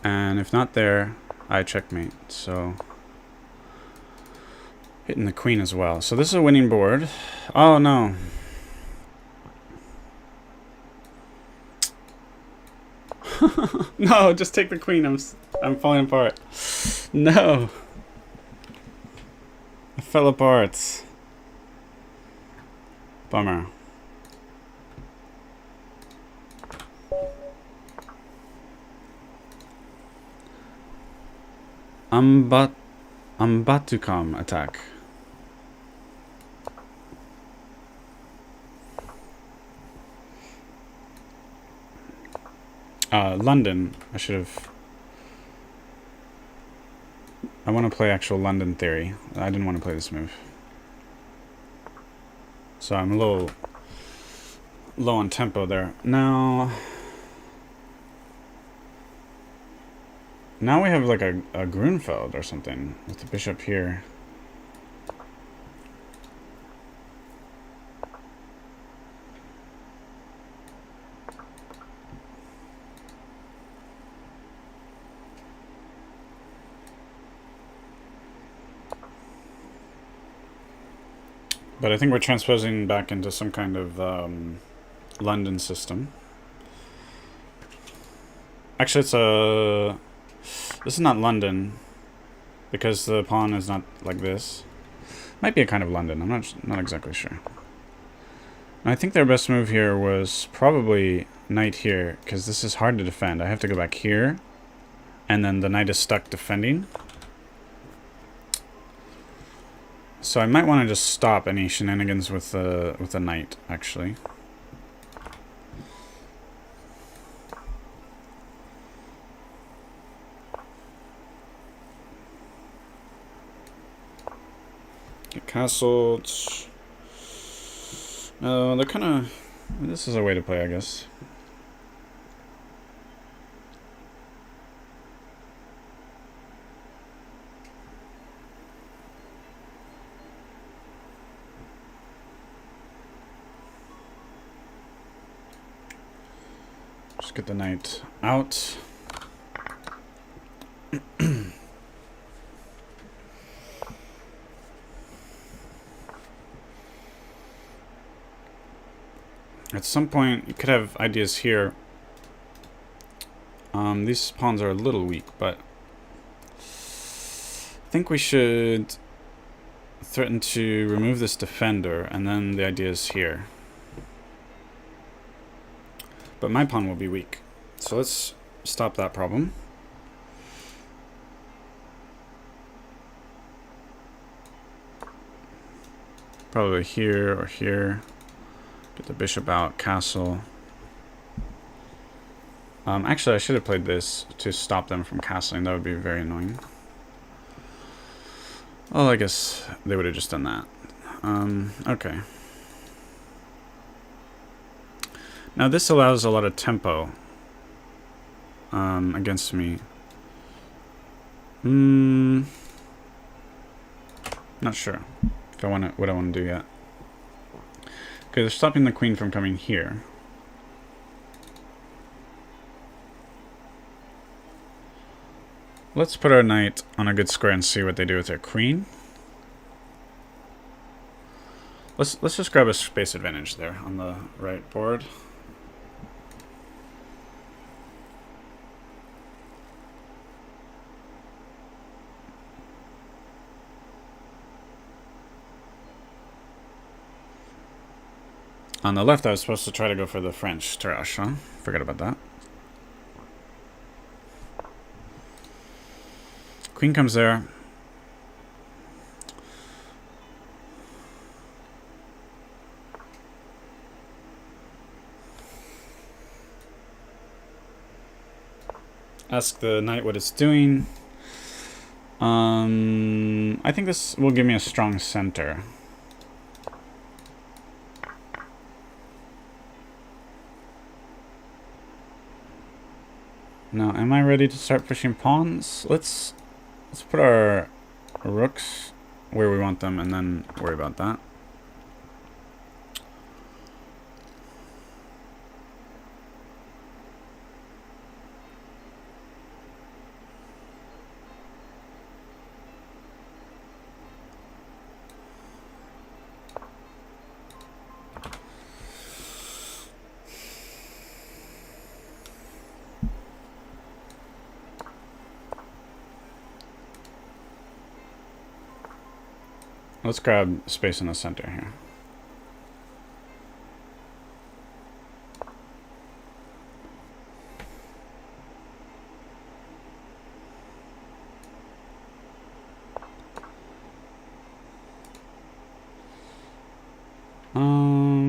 And if not there, I checkmate. So hitting the queen as well. So this is a winning board. Oh no. No, just take the queen. I'm falling apart. No. I fell apart. Bummer. Ambatukam attack. London. I should have... I want to play actual London theory. I didn't want to play this move. So I'm a little low on tempo there. Now we have like a Grunfeld or something with the bishop here. But I think we're transposing back into some kind of London system. Actually, it's a... This is not London, because the pawn is not like this. Might be a kind of London, I'm not exactly sure. And I think their best move here was probably knight here, because this is hard to defend. I have to go back here, and then the knight is stuck defending. So I might want to just stop any shenanigans with the knight, actually. Castled. Oh, they're kind of... This is a way to play, I guess. Just get the knight out. At some point, you could have ideas here. These pawns are a little weak, but I think we should threaten to remove this defender, and then the idea is here. But my pawn will be weak, so let's stop that problem. Probably here or here. Get the bishop out, castle. Actually, I should have played this to stop them from castling. That would be very annoying. Well, I guess they would have just done that. Okay. Now this allows a lot of tempo against me. Not sure if I want what I want to do yet. Okay, they're stopping the queen from coming here. Let's put our knight on a good square and see what they do with their queen. Let's just grab a space advantage there on the right board. On the left, I was supposed to try to go for the French Tarrasch, huh? Forget about that. Queen comes there. Ask the knight what it's doing. I think this will give me a strong center. Now, am I ready to start pushing pawns? Let's put our rooks where we want them and then worry about that. Let's grab space in the center here.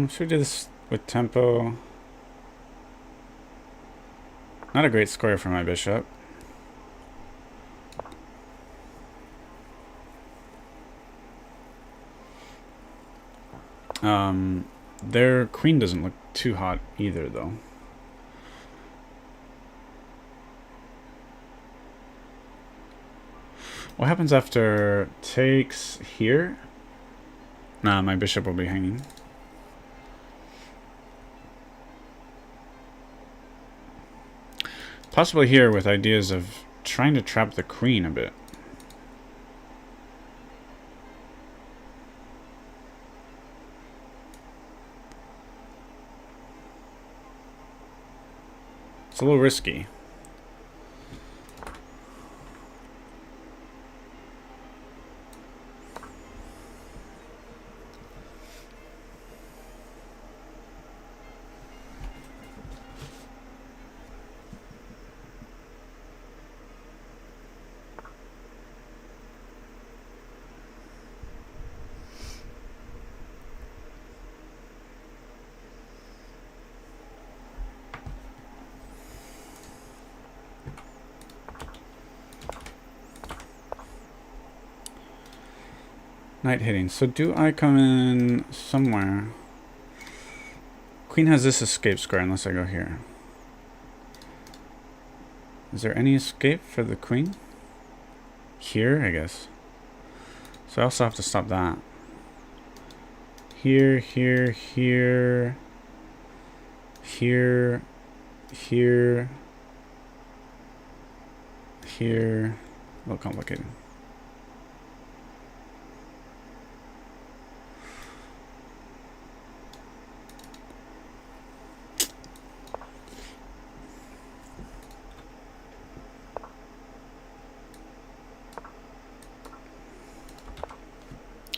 Should we do this with tempo? Not a great square for my bishop. Their queen doesn't look too hot either, though. What happens after takes here? Nah, my bishop will be hanging. Possibly here with ideas of trying to trap the queen a bit. It's a little risky. Knight hitting. So do I come in somewhere? Queen has this escape square unless I go here. Is there any escape for the queen? Here, I guess. So I also have to stop that. Here, here, here. Here. Here. Here. A little complicated.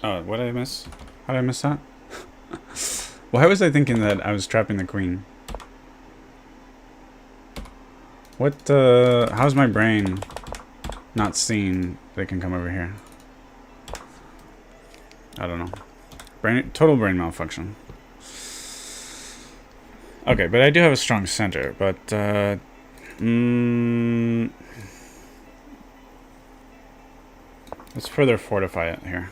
Oh, what did I miss? How did I miss that? Why was I thinking that I was trapping the queen? What, how's my brain not seeing they can come over here? I don't know. Total brain malfunction. Okay, but I do have a strong center, but, let's further fortify it here.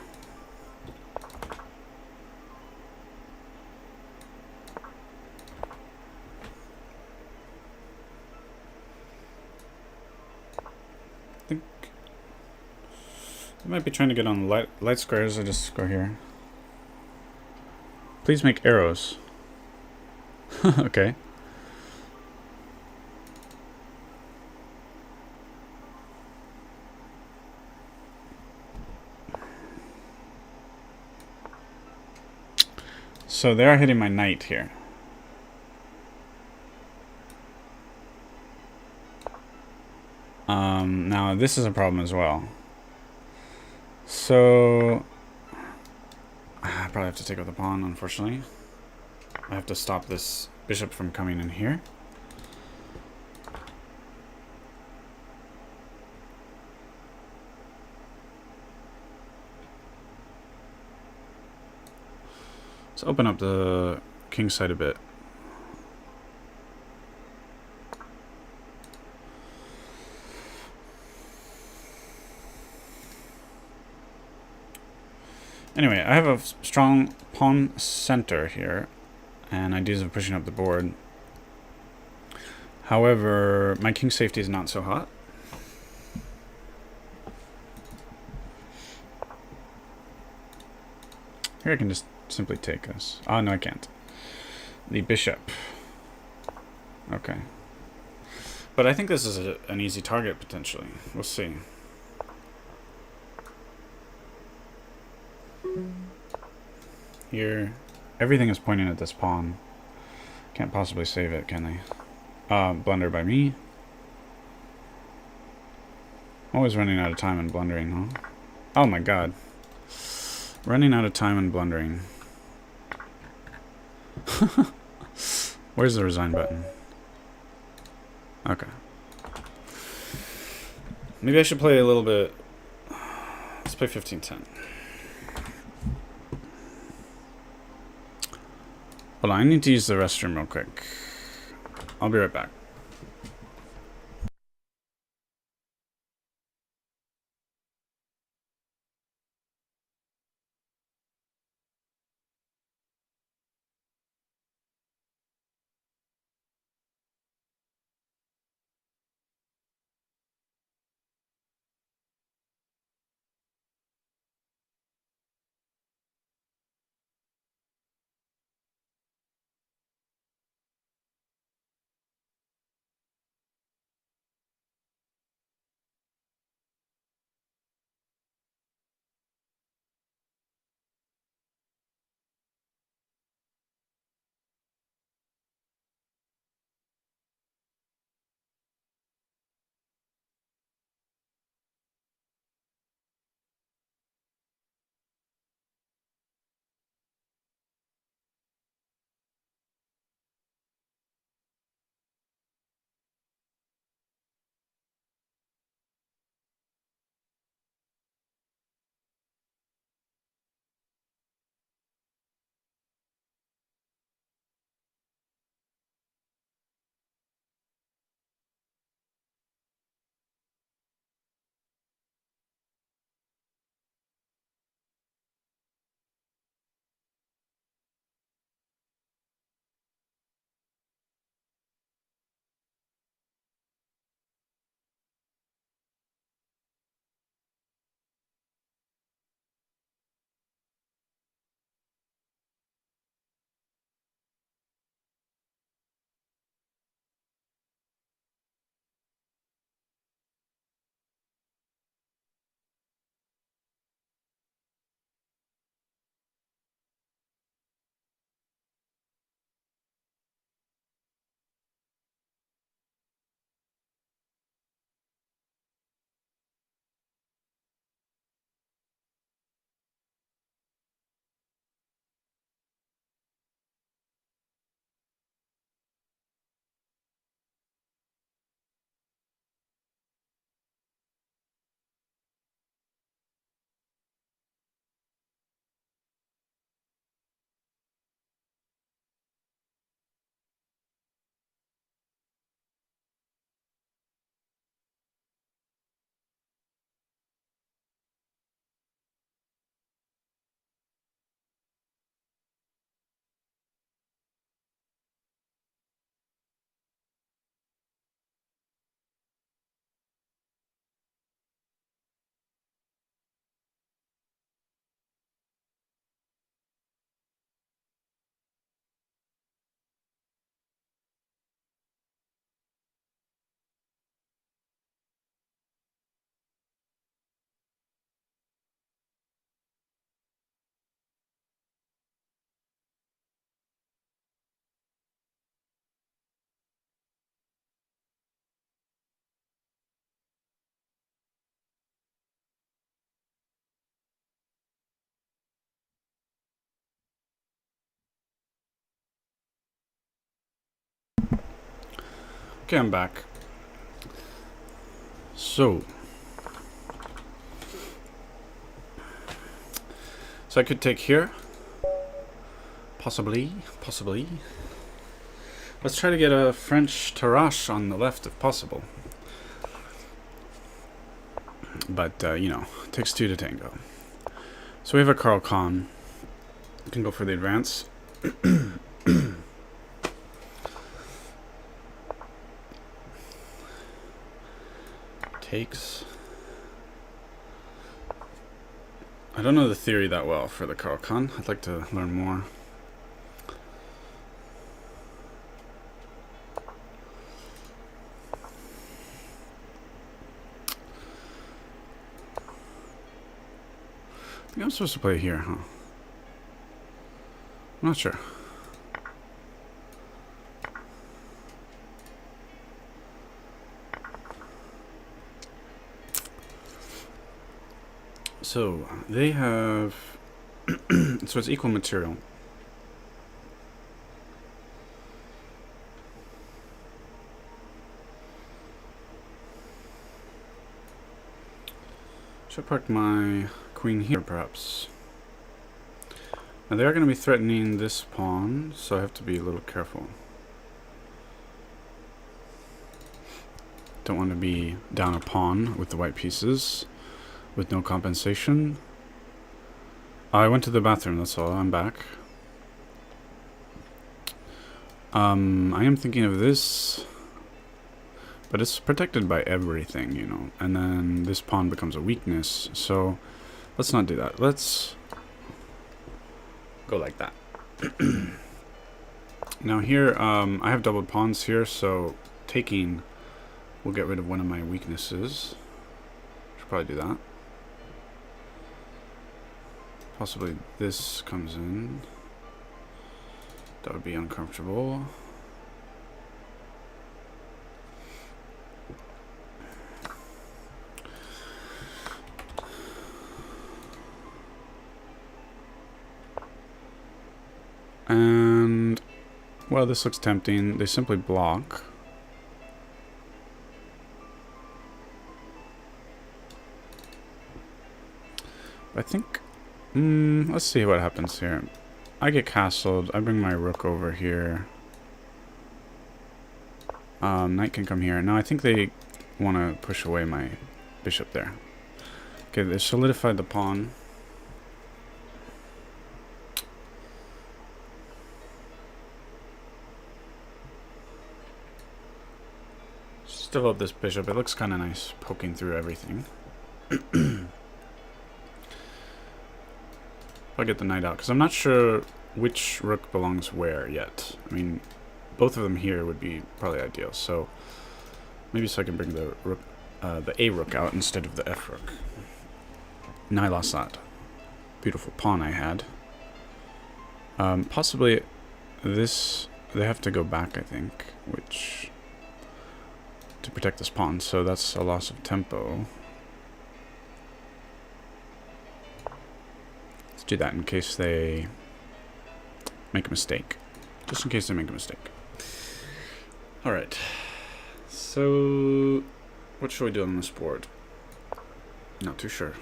I might be trying to get on light squares. I just go here. Please make arrows. Okay. So they are hitting my knight here. Now this is a problem as well. So I probably have to take out the pawn, unfortunately. I have to stop this bishop from coming in here. Let's open up the king side a bit. Anyway, I have a strong pawn center here, and ideas of pushing up the board. However, my king safety is not so hot. Here I can just simply take this. Oh, no, I can't. The bishop. Okay. But I think this is an easy target, potentially. We'll see. Here, everything is pointing at this pawn. Can't possibly save it, can they? Blunder by me. Always running out of time and blundering, huh? Oh my god. Running out of time and blundering. Where's the resign button? Okay. Maybe I should play a little bit. Let's play 15-10. Hold on, I need to use the restroom real quick. I'll be right back. Okay, I'm back. So I could take here. Possibly. Let's try to get a French Tarrasch on the left if possible. But, you know, it takes two to tango. So we have a Carlsen. We can go for the advance. Takes. I don't know the theory that well for the Carlsen. I'd like to learn more. I think I'm supposed to play here, huh? I'm not sure. So they have so it's equal material. Should park my queen here, perhaps. Now they are going to be threatening this pawn, so I have to be a little careful. Don't want to be down a pawn with the white pieces, with no compensation. I went to the bathroom, that's all. I'm back. I am thinking of this, but it's protected by everything, you know. And then this pawn becomes a weakness, so let's not do that. Let's go like that. Now here, I have doubled pawns here, so taking will get rid of one of my weaknesses. Should probably do that. Possibly this comes in. That would be uncomfortable. And, well, this looks tempting. They simply block. I think, let's see what happens here. I get castled. I bring my rook over here. Knight can come here. Now I think they want to push away my bishop there. Okay, they solidified the pawn. Just develop this bishop. It looks kind of nice, poking through everything. I'll get the knight out, because I'm not sure which rook belongs where yet. I mean, both of them here would be probably ideal, so maybe so I can bring the rook, the A rook out instead of the F rook. Now I lost that beautiful pawn I had. Possibly this, they have to go back, I think, which, to protect this pawn, so that's a loss of tempo. Do that in case they make a mistake. Just in case they make a mistake. Alright. So, what should we do on this board? Not too sure.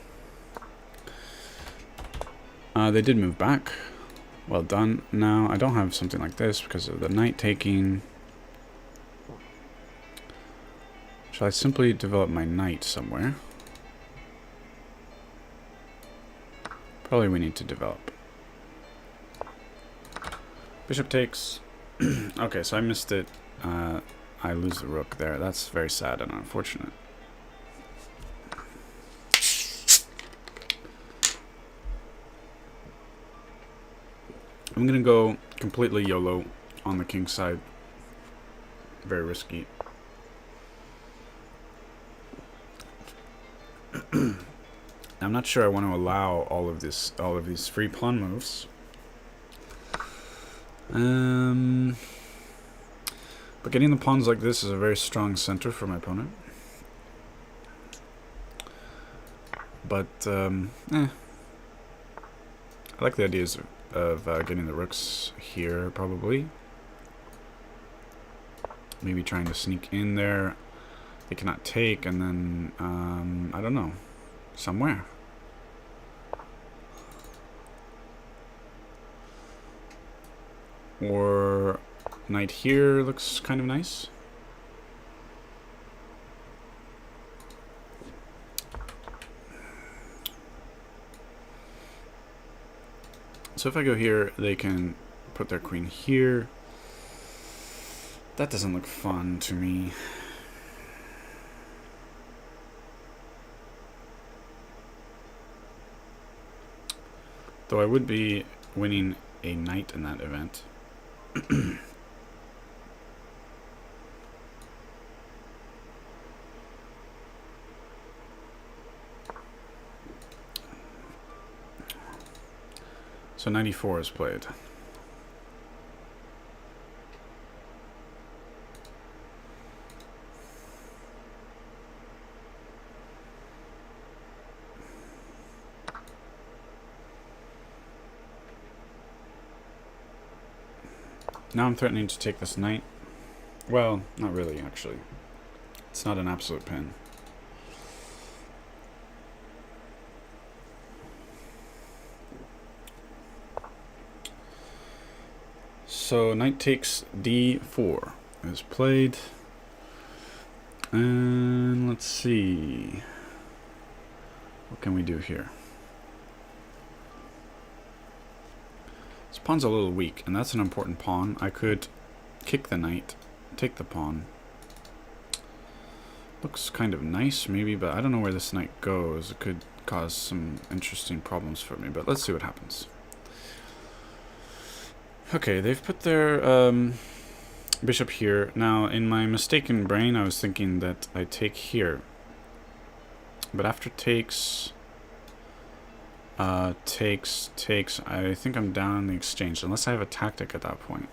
They did move back. Well done. Now, I don't have something like this because of the knight taking. Shall I simply develop my knight somewhere? Probably we need to develop. Bishop takes. Okay, so I missed it. I lose the rook there. That's very sad and unfortunate. I'm gonna go completely YOLO on the king side. Very risky. I'm not sure I want to allow all of these free pawn moves. But getting the pawns like this is a very strong center for my opponent. But I like the ideas of getting the rooks here probably. Maybe trying to sneak in there. They cannot take, and then, I don't know. Somewhere. Or knight here looks kind of nice. So if I go here, they can put their queen here. That doesn't look fun to me. Though I would be winning a knight in that event. So 94 is played. Now I'm threatening to take this knight. Well, not really, actually. It's not an absolute pin. So knight takes d4 is played. And let's see. What can we do here? This pawn's a little weak, and that's an important pawn. I could kick the knight, take the pawn. Looks kind of nice, maybe, but I don't know where this knight goes. It could cause some interesting problems for me, but let's see what happens. Okay, they've put their bishop here. Now, in my mistaken brain, I was thinking that I take here. But after takes... takes, I think I'm down in the exchange, unless I have a tactic at that point.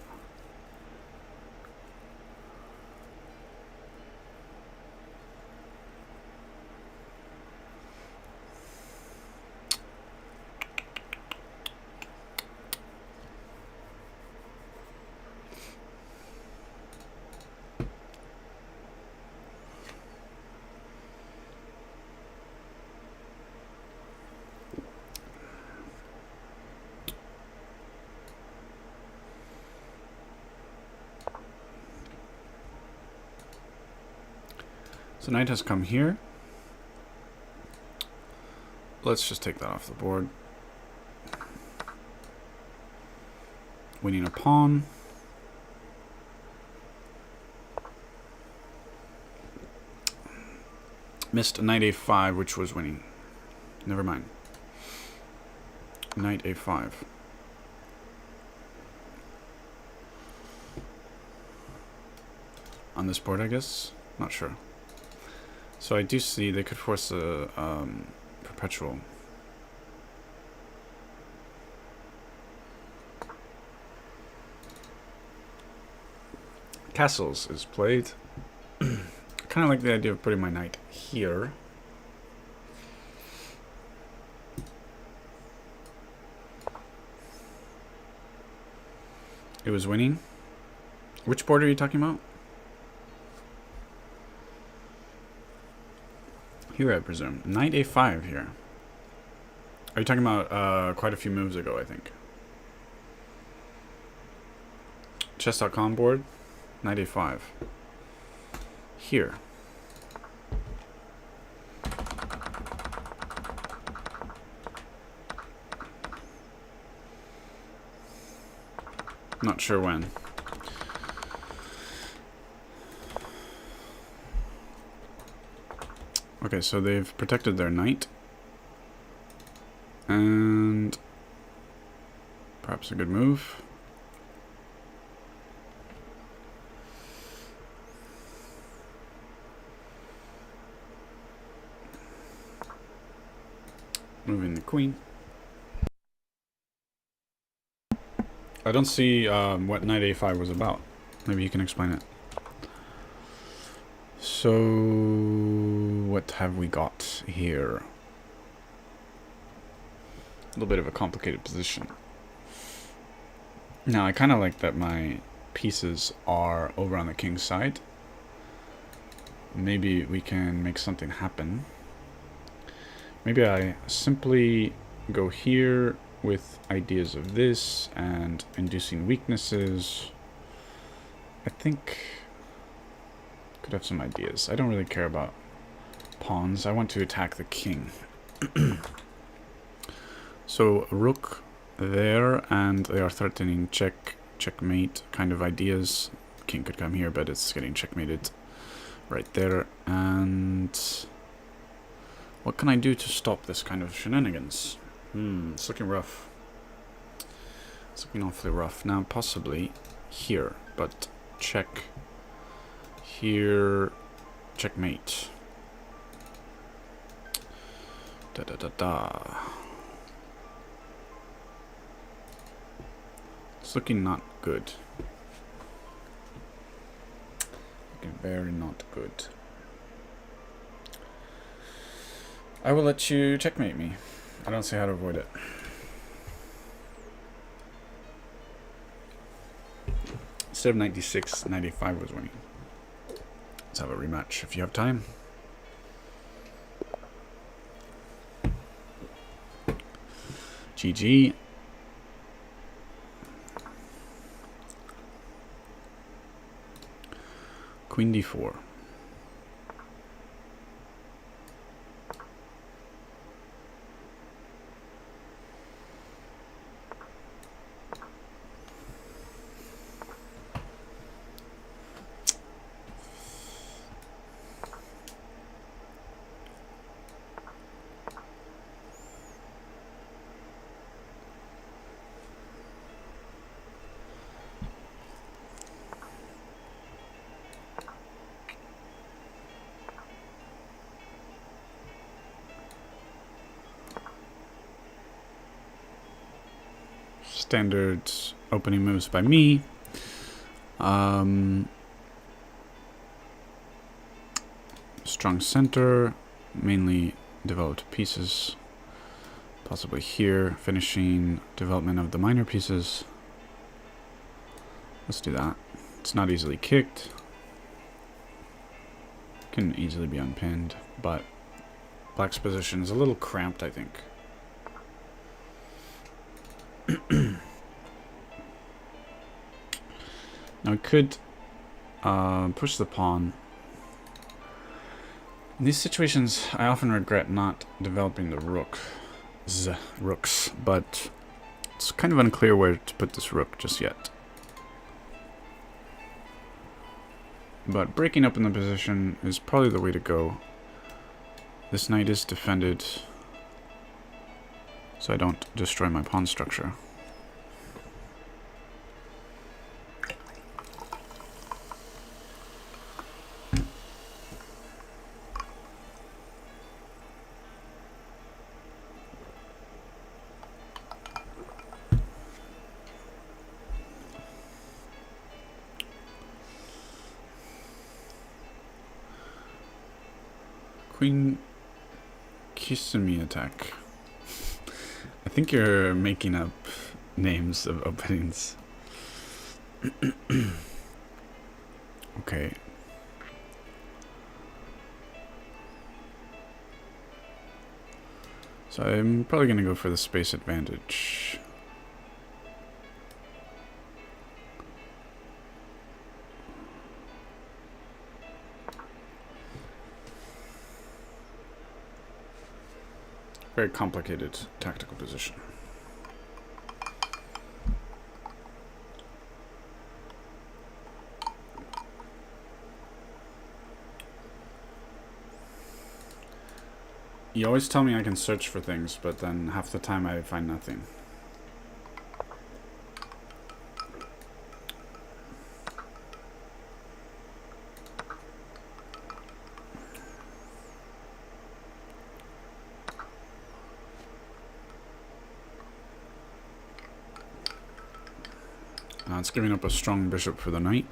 So knight has come here. Let's just take that off the board. Winning a pawn. Missed knight a5, which was winning. Never mind. Knight a5. On this board, I guess? Not sure. So I do see they could force a perpetual. Castles is played. I kind of like the idea of putting my knight here. It was winning. Which board are you talking about? Here, I presume. Knight a5 here. Are you talking about quite a few moves ago, I think? Chess.com board. Knight a5. Here. Not sure when. Okay, so they've protected their knight. And perhaps a good move. Moving the queen. I don't see what knight a5 was about. Maybe you can explain it. So, what have we got here? A little bit of a complicated position. Now, I kind of like that my pieces are over on the king's side. Maybe we can make something happen. Maybe I simply go here with ideas of this and inducing weaknesses. I think could have some ideas. I don't really care about pawns. I want to attack the king. So rook there, and they are threatening checkmate kind of ideas. King could come here, but it's getting checkmated right there. And what can I do to stop this kind of shenanigans? It's looking rough. It's looking awfully rough. Now possibly here, but check here, checkmate. Da da da da. It's looking not good. Looking very not good. I will let you checkmate me. I don't see how to avoid it. Instead of 96, 95 was winning. Let's have a rematch if you have time. GG. Queen d4. Standard opening moves by me. Strong center, mainly developed pieces. Possibly here, finishing development of the minor pieces. Let's do that. It's not easily kicked. Can easily be unpinned, but black's position is a little cramped, I think. Now we could push the pawn. In these situations, I often regret not developing the rooks, but it's kind of unclear where to put this rook just yet. But breaking up in the position is probably the way to go. This knight is defended, so I don't destroy my pawn structure. Queen Kisame attack. I think you're making up names of openings. Okay. So I'm probably going to go for the space advantage. Very complicated tactical position. You always tell me I can search for things, but then half the time I find nothing. It's giving up a strong bishop for the knight.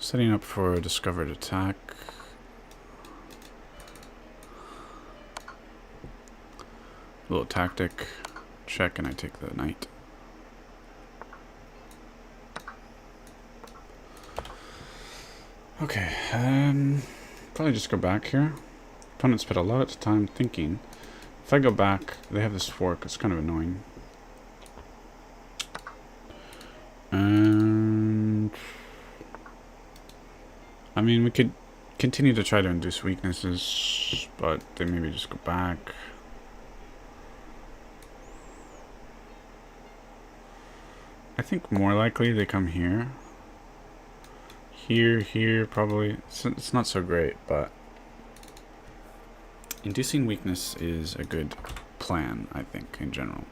Setting up for a discovered attack. A little tactic. Check and I take the knight. Okay, probably just go back here. Opponent spent a lot of time thinking. If I go back, they have this fork. It's kind of annoying. And I mean, we could continue to try to induce weaknesses, but they maybe just go back. I think more likely they come here. Here, probably. It's not so great, but inducing weakness is a good plan, I think, in general.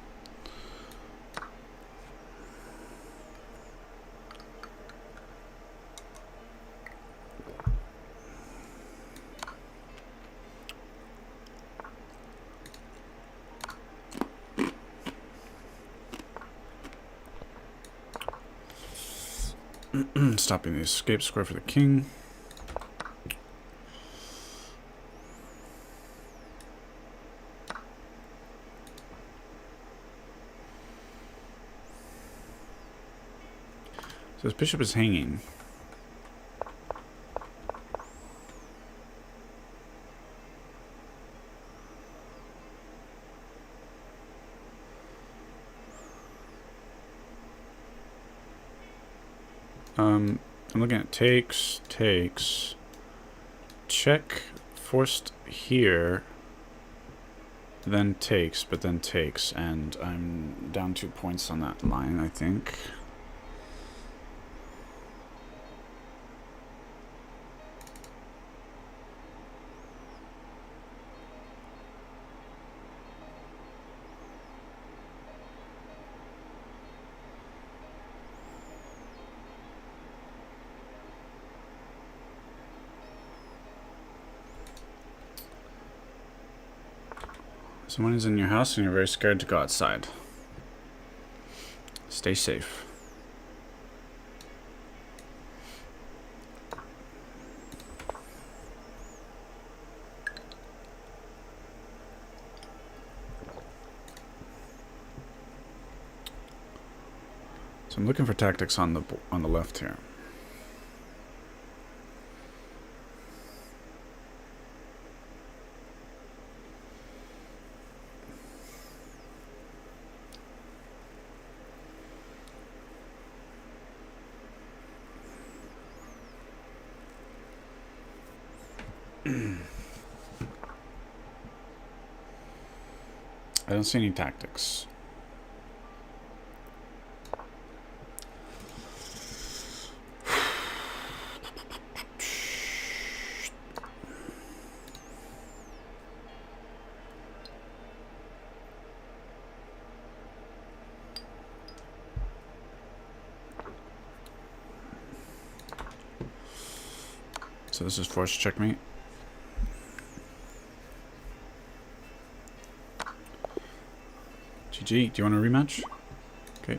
Stopping the escape square for the king. So his bishop is hanging. I'm looking at takes, check, forced here, then takes, but then takes, and I'm down 2 points on that line, I think. Someone is in your house and you're very scared to go outside. Stay safe. So I'm looking for tactics on the left here. I don't see any tactics. So this is forced checkmate. GG, do you want a rematch? Okay.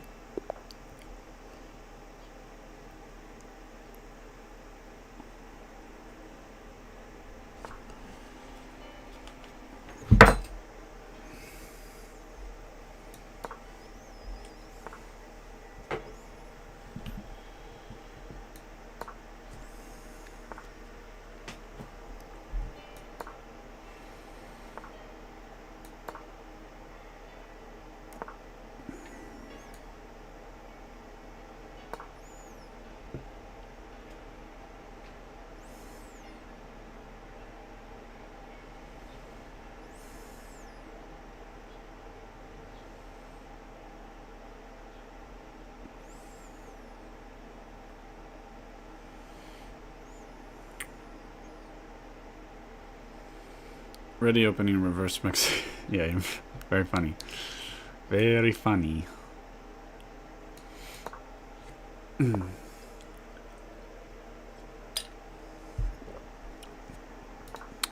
Ready opening reverse mix. Yeah, very funny. Very funny.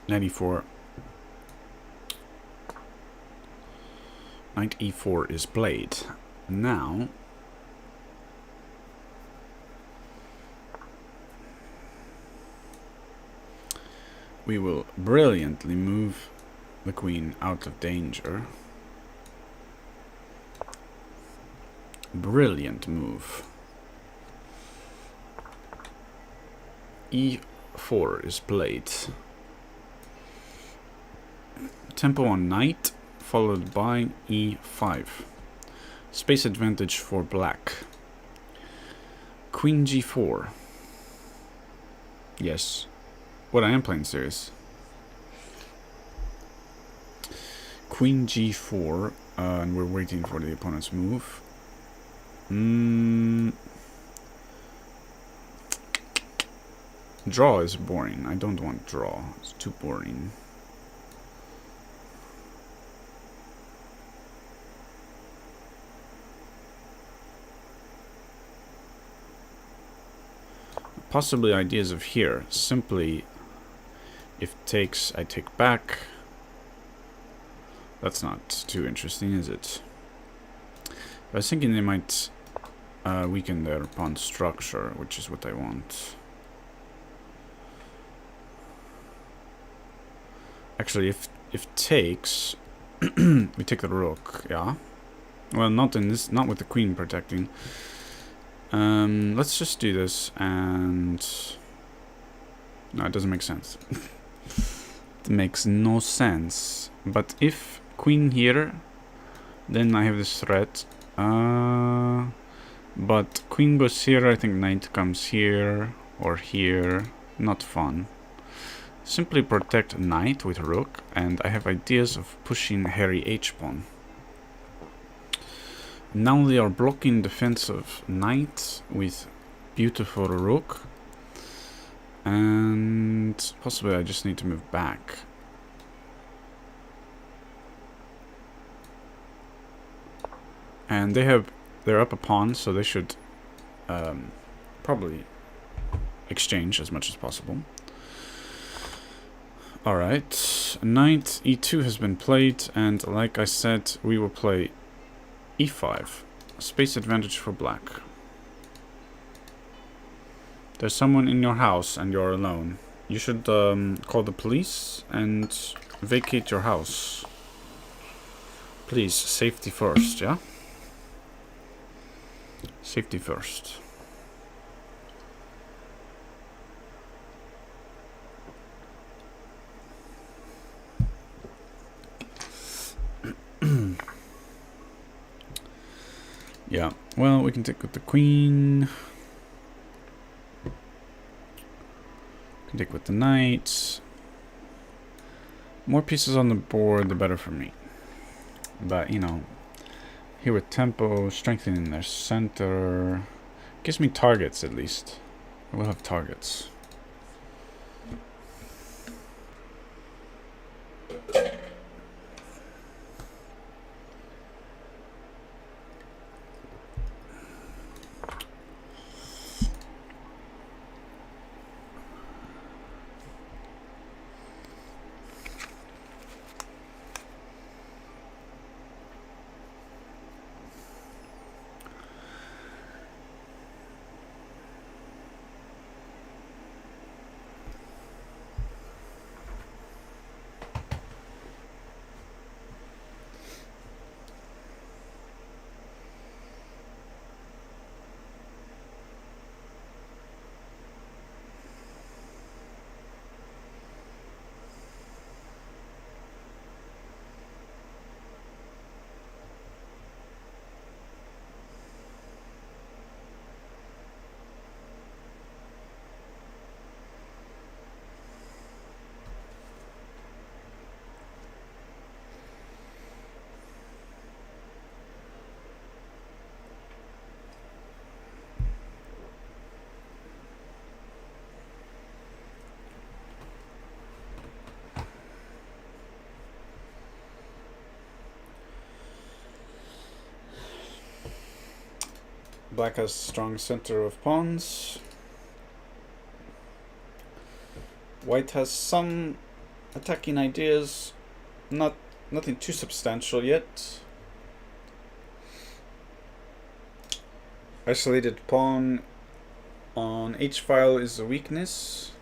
94. Knight e4 is played. Now we will brilliantly move the queen out of danger. Brilliant move. E4 is played. Tempo on knight, followed by E5. Space advantage for black. Queen G4. Yes. What, I am playing serious. Queen G4, and we're waiting for the opponent's move. Draw is boring. I don't want draw. It's too boring. Possibly ideas of here. Simply, if takes, I take back. That's not too interesting, is it? I was thinking they might weaken their pawn structure, which is what I want. Actually, if takes, we take the rook, yeah. Well, not in this, not with the queen protecting. Let's just do this, and no, it doesn't make sense. It makes no sense. But if queen here, then I have this threat. But queen goes here, I think knight comes here or here. Not fun. Simply protect knight with rook, and I have ideas of pushing Harry H pawn. Now they are blocking defensive knight with beautiful rook, and possibly I just need to move back. And they're up a pawn, so they should probably exchange as much as possible. Alright, knight e2 has been played, and like I said, we will play e5. Space advantage for black. There's someone in your house and you're alone. You should call the police and vacate your house. Please, safety first, yeah? Safety first. Yeah, well, we can take with the queen. We can take with the knight. More pieces on the board, the better for me. But, you know, here with tempo, strengthening their center. Gives me targets, at least. We'll have targets. Black has strong center of pawns. White has some attacking ideas, nothing too substantial yet. Isolated pawn on H file is a weakness.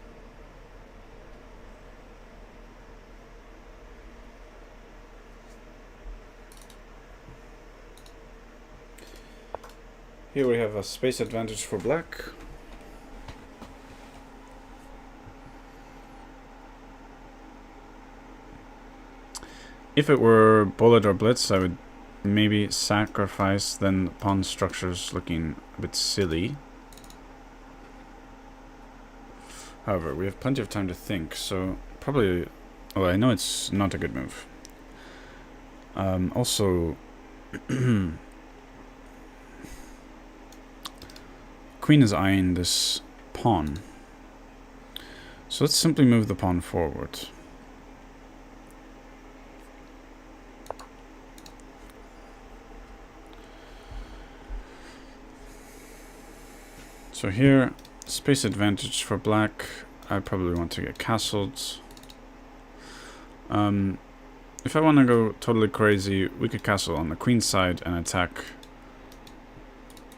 Here we have a space advantage for black. If it were bullet or blitz, I would maybe sacrifice, then the pawn structure's looking a bit silly. However, we have plenty of time to think, so probably... Oh, I know it's not a good move. Also... Queen is eyeing this pawn. So let's simply move the pawn forward. So here, space advantage for black. I probably want to get castled. If I want to go totally crazy, we could castle on the queen side and attack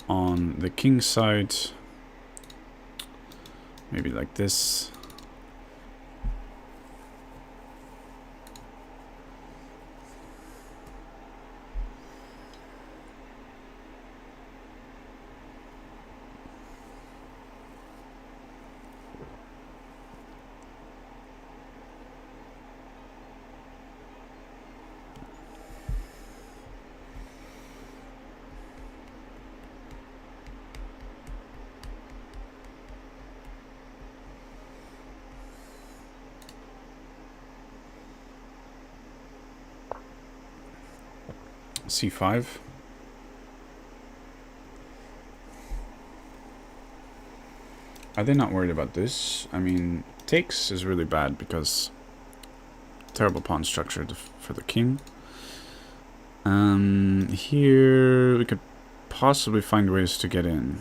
on the king side. Maybe like this. C5. Are they not worried about this? I mean, takes is really bad because terrible pawn structure for the king. Here we could possibly find ways to get in.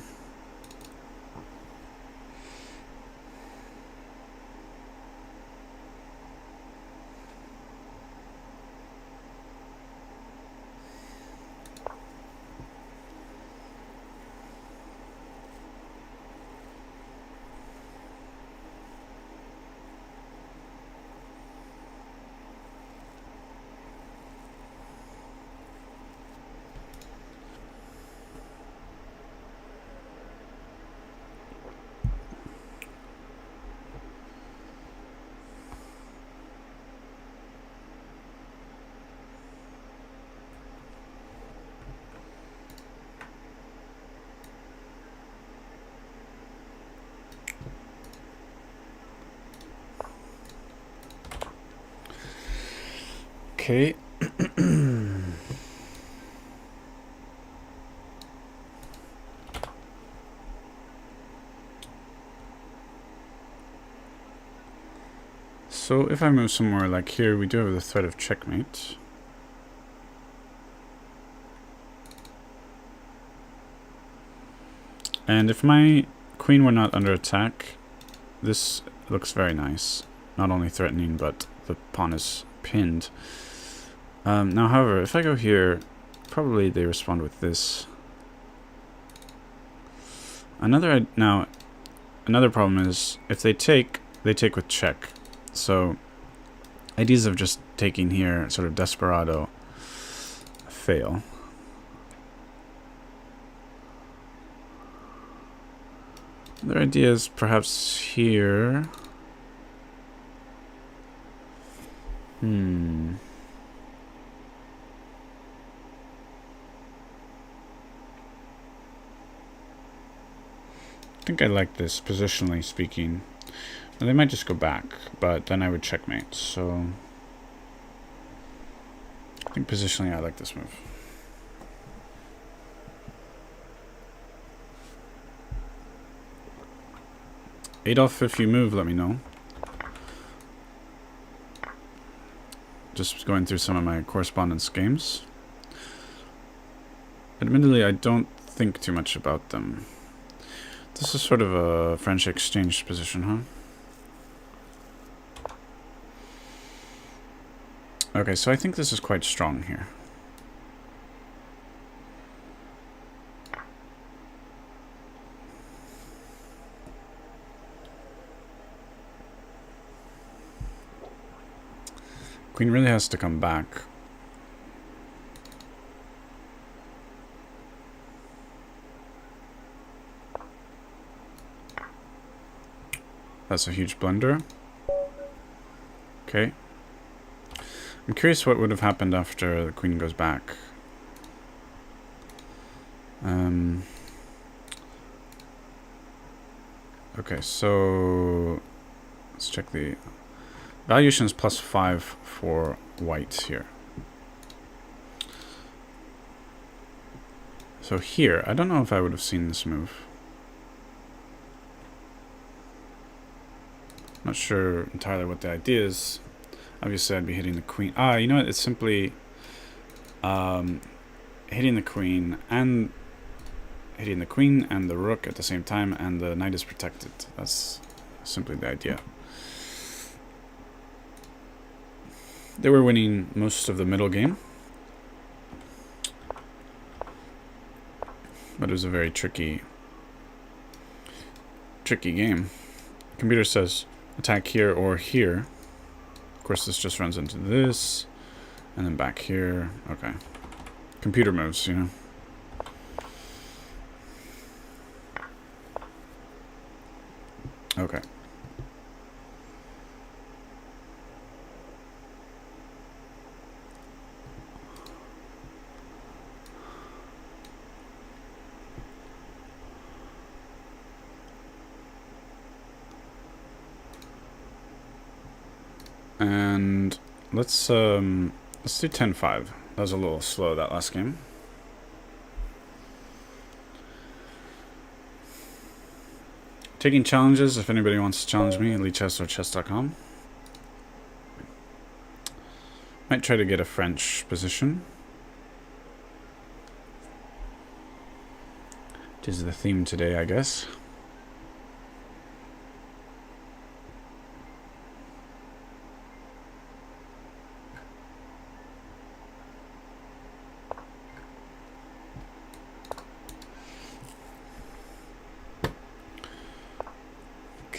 Okay. So if I move somewhere like here, we do have the threat of checkmate. And if my queen were not under attack, this looks very nice. Not only threatening, but the pawn is pinned. Now, however, if I go here, probably they respond with this. Another problem is if they take with check. So ideas of just taking here, sort of desperado, fail. Other ideas, perhaps here. I think I like this, positionally speaking. Now, they might just go back, but then I would checkmate, so... I think positionally I like this move. Adolf, if you move, let me know. Just going through some of my correspondence games. Admittedly, I don't think too much about them. This is sort of a French exchange position, huh? Okay, so I think this is quite strong here. Queen really has to come back. That's a huge blunder. Okay. I'm curious what would have happened after the queen goes back. Okay, so let's check the valuation is +5 for white here. So here, I don't know if I would have seen this move. Not sure entirely what the idea is. Obviously, I'd be hitting the queen. Ah, you know what? It's simply hitting the queen and the rook at the same time, and the knight is protected. That's simply the idea. They were winning most of the middle game, but it was a very tricky game. Computer says attack here or here. Of course, this just runs into this, and then back here. Okay. Computer moves, you know. Okay. And let's do 10-5. That was a little slow that last game. Taking challenges, if anybody wants to challenge me, elitechess or chess.com. Might try to get a French position. Which is the theme today, I guess.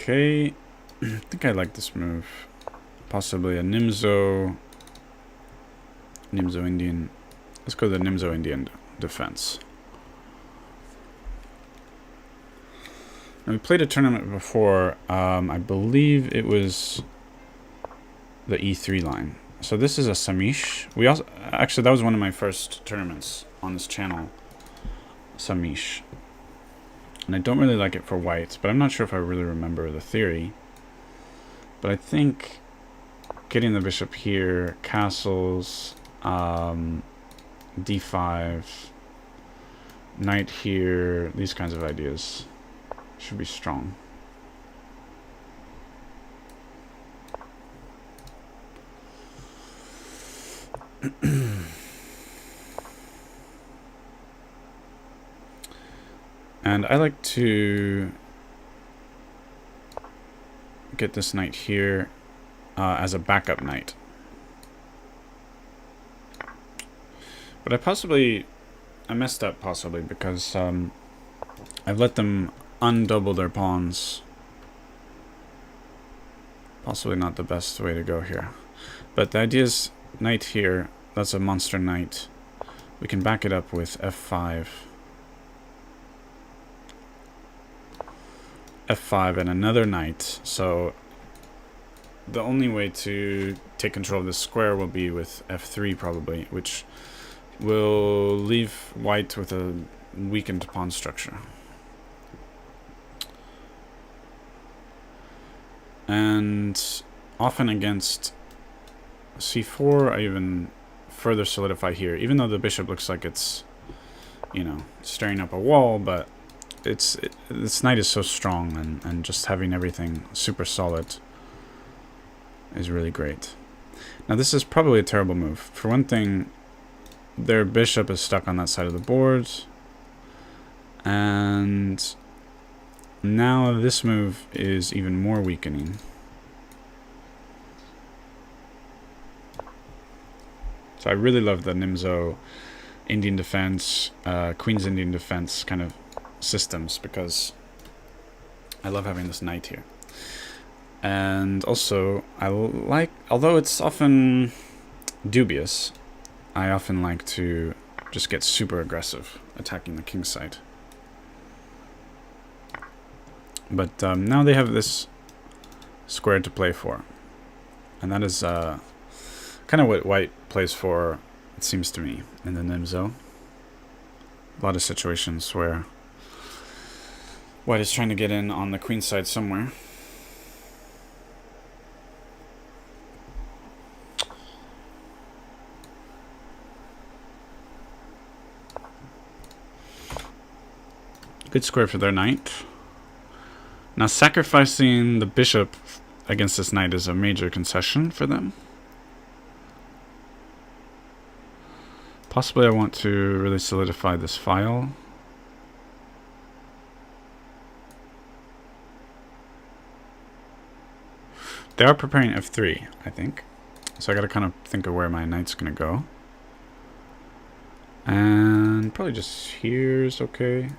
Okay, I think I like this move. Possibly a Nimzo Indian. Let's go to the Nimzo Indian defense. Now, we played a tournament before. I believe it was the E3 line. So this is a Samish. We also actually, that was one of my first tournaments on this channel. Samish. And I don't really like it for white, but I'm not sure if I really remember the theory. But I think getting the bishop here, castles, d5, knight here, these kinds of ideas should be strong. And I like to get this knight here as a backup knight. But I messed up possibly because I've let them undouble their pawns. Possibly not the best way to go here. But the idea is knight here, that's a monster knight. We can back it up with f5. f5 and another knight. So the only way to take control of this square will be with f3 probably, which will leave white with a weakened pawn structure. And often against c4, I even further solidify here, even though the bishop looks like it's, you know, staring up a wall, but this knight is so strong, and just having everything super solid is really great. Now this is probably a terrible move. For one thing, their bishop is stuck on that side of the board, and now this move is even more weakening. So I really love the Nimzo Indian defense, Queen's Indian defense kind of systems, because I love having this knight here. And also, I like, although it's often dubious, I often like to just get super aggressive attacking the king side. But now they have this square to play for. And that is kind of what white plays for, it seems to me, in the Nimzo. A lot of situations where white is trying to get in on the queen side somewhere. Good square for their knight. Now sacrificing the bishop against this knight is a major concession for them. Possibly I want to really solidify this file. They are preparing f3, I think. So I gotta kind of think of where my knight's gonna go. And probably just here's okay.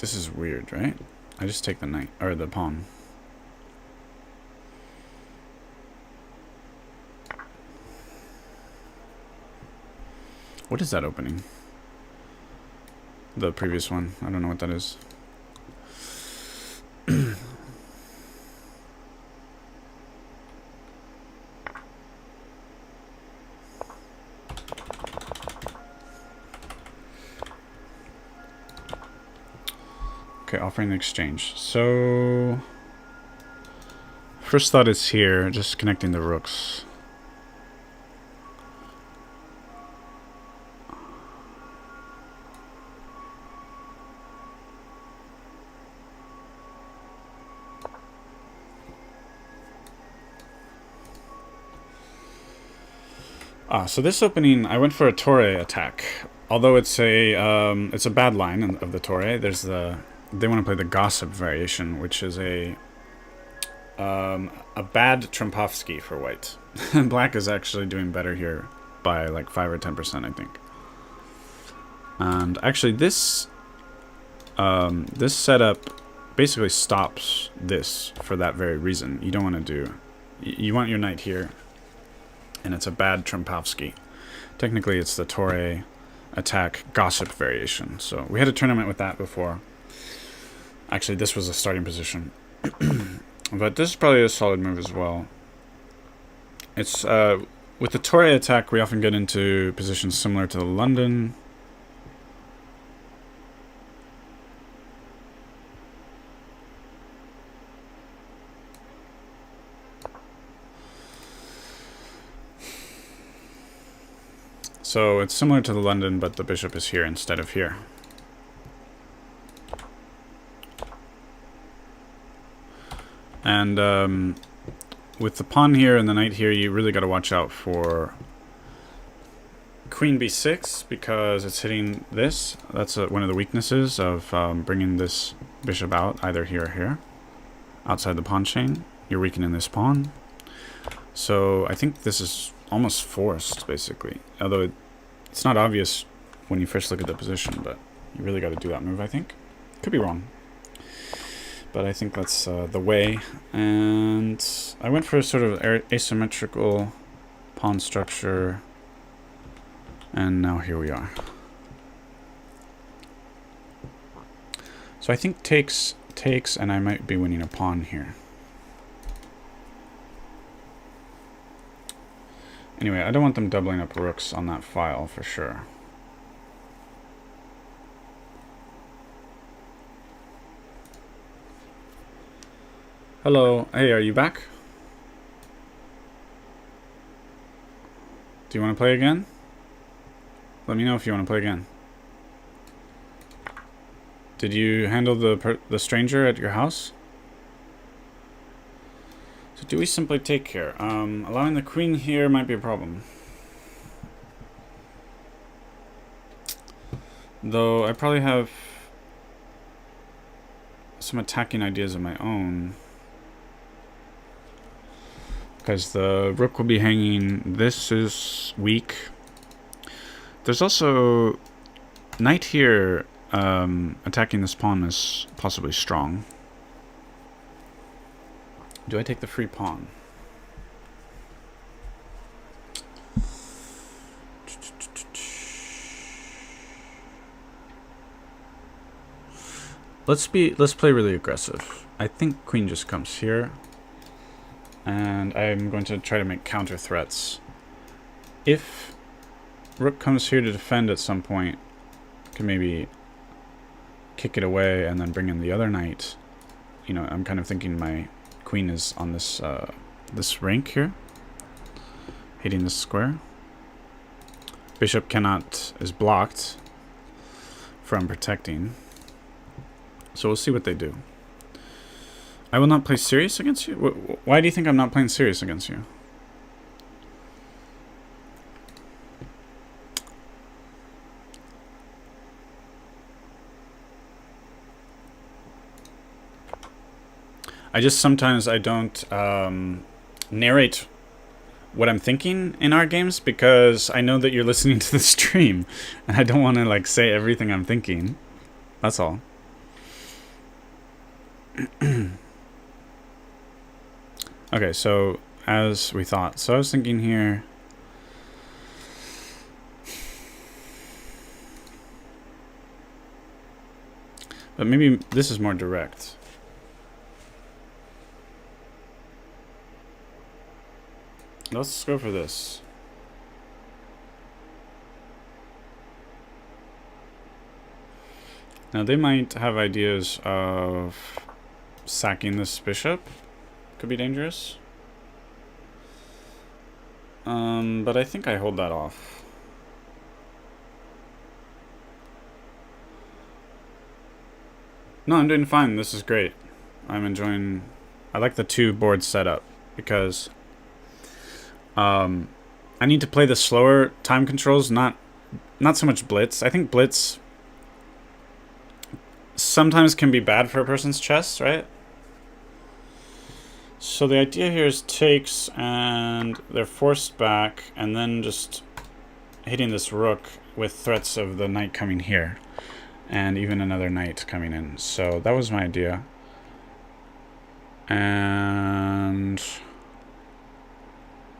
This is weird, right? I just take the knight, or the pawn. What is that opening? The previous one. I don't know what that is. Okay, offering the exchange. So first thought is here, just connecting the rooks. So this opening, I went for a torre attack. Although it's a bad line of the torre. There's they want to play the gossip variation, which is a bad Trumpovsky for white. Black is actually doing better here by like 5 or 10%, I think. And actually, this setup basically stops this for that very reason. You don't want to do. You want your knight here, and it's a bad Trumpovsky. Technically, it's the torre attack gossip variation. So we had a tournament with that before. Actually, this was a starting position. But this is probably a solid move as well. It's with the torre attack, we often get into positions similar to the London. So it's similar to the London, but the bishop is here instead of here. And with the pawn here and the knight here, you really got to watch out for queen b6 because it's hitting this. That's one of the weaknesses of bringing this bishop out, either here or here, outside the pawn chain. You're weakening this pawn. So I think this is almost forced, basically. Although it's not obvious when you first look at the position, but you really got to do that move, I think. Could be wrong. But I think that's the way. And I went for a sort of asymmetrical pawn structure. And now here we are. So I think takes, and I might be winning a pawn here. Anyway, I don't want them doubling up rooks on that file for sure. Hello. Hey, are you back? Do you want to play again? Let me know if you want to play again. Did you handle the stranger at your house? So do we simply take care? Allowing the queen here might be a problem. Though I probably have some attacking ideas of my own. Because the rook will be hanging. This is weak. There's also knight here attacking this pawn is possibly strong. Do I take the free pawn? Let's play really aggressive. I think queen just comes here. And I'm going to try to make counter threats. If rook comes here to defend at some point, I can maybe kick it away and then bring in the other knight. You know, I'm kind of thinking my queen is on this this rank here, hitting this square. Bishop is blocked from protecting. So we'll see what they do. I will not play serious against you? Why do you think I'm not playing serious against you? Sometimes I don't narrate what I'm thinking in our games because I know that you're listening to the stream and I don't want to like say everything I'm thinking. That's all. Okay, so as we thought. So I was thinking here. But maybe this is more direct. Let's go for this. Now they might have ideas of sacking this bishop. Could be dangerous. But I think I hold that off. No, I'm doing fine. This is great. I'm enjoying... I like the two board setup because I need to play the slower time controls, not so much blitz. I think blitz sometimes can be bad for a person's chess, right? So the idea here is takes and they're forced back and then just hitting this rook with threats of the knight coming here and even another knight coming in. So that was my idea. And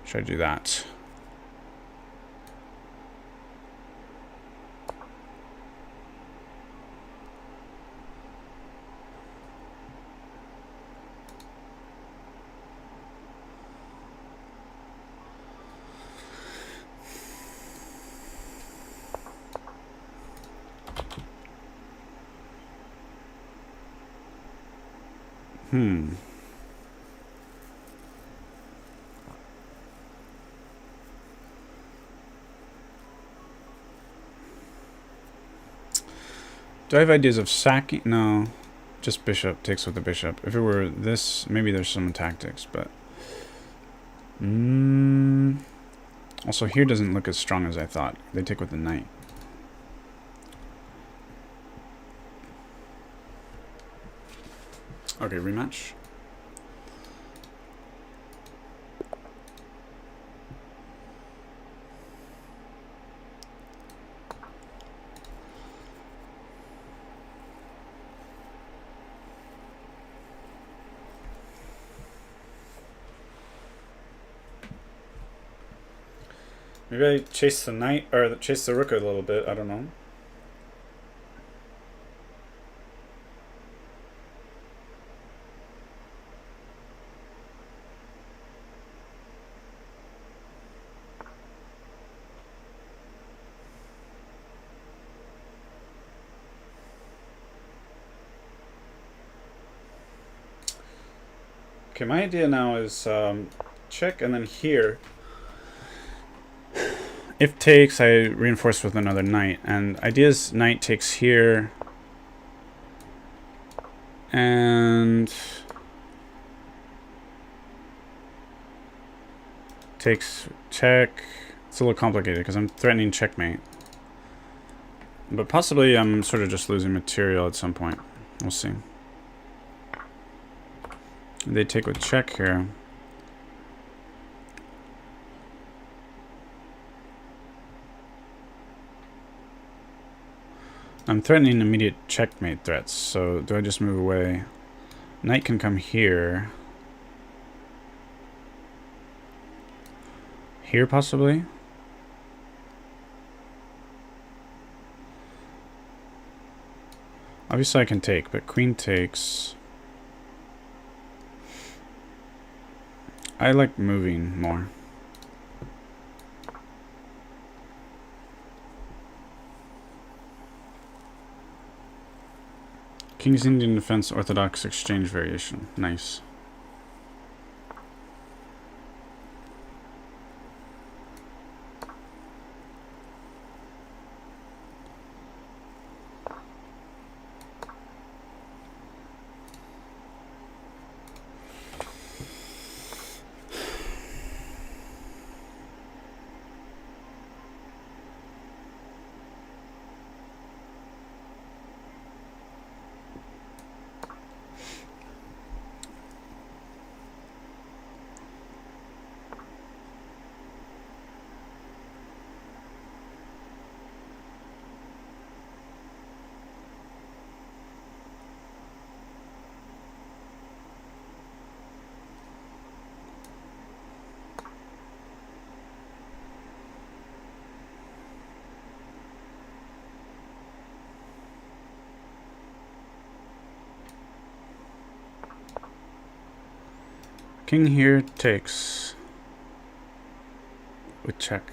should I do that? Do I have ideas of sacking? No. Just bishop takes with the bishop. If it were this, maybe there's some tactics, but... Also, here doesn't look as strong as I thought. They take with the knight. Okay, rematch. Maybe I chase the knight, or chase the rook a little bit, I don't know. Okay, my idea now is check and then here. If takes, I reinforce with another knight. And ideas knight takes here. And takes check. It's a little complicated because I'm threatening checkmate. But possibly I'm sort of just losing material at some point. We'll see. They take with check here. I'm threatening immediate checkmate threats, so do I just move away? Knight can come here. Here, possibly? Obviously I can take, but queen takes. I like moving more. King's Indian Defense Orthodox Exchange Variation. Nice. King here takes with check.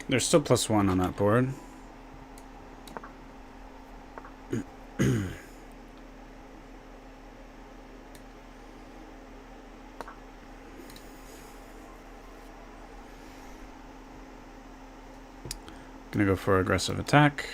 There's still +1 on that board. Gonna go for aggressive attack.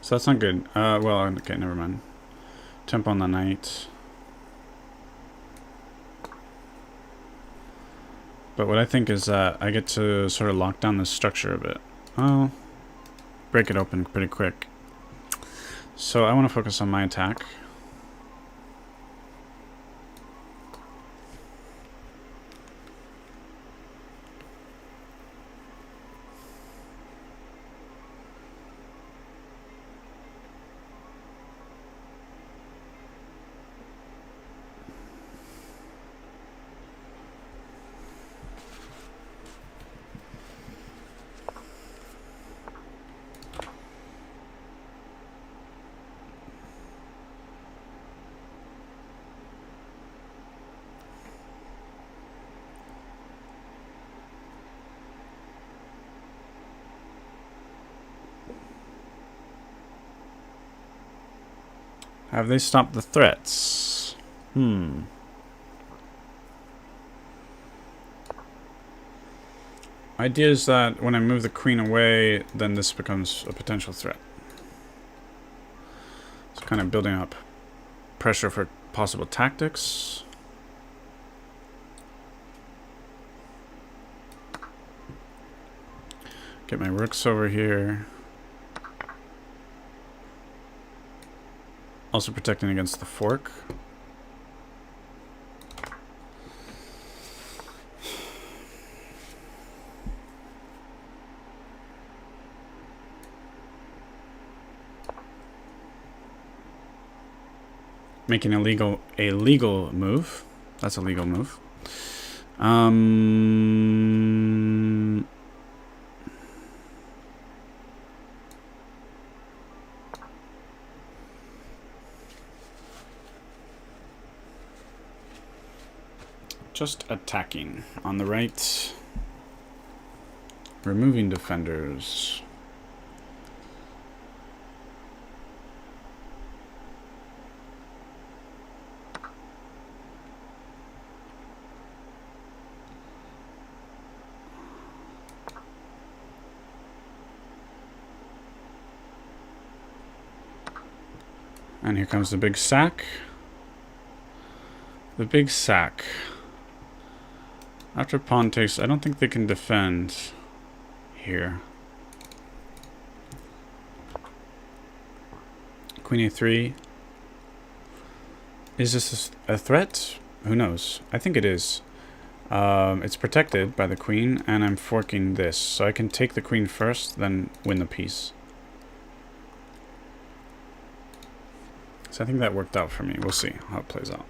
So that's not good. Well, okay, never mind. Temp on the knight. But what I think is that I get to sort of lock down this structure a bit. I'll break it open pretty quick. So I want to focus on my attack. Have they stopped the threats? Idea is that when I move the queen away, then this becomes a potential threat. It's kind of building up pressure for possible tactics. Get my rooks over here. Also protecting against the fork. Making a legal move. That's a legal move. Just attacking on the right. Removing defenders. And here comes the big sack. The big sack. After pawn takes, I don't think they can defend here. Queen a3. Is this a threat? Who knows? I think it is. It's protected by the queen, and I'm forking this. So I can take the queen first, then win the piece. So I think that worked out for me. We'll see how it plays out.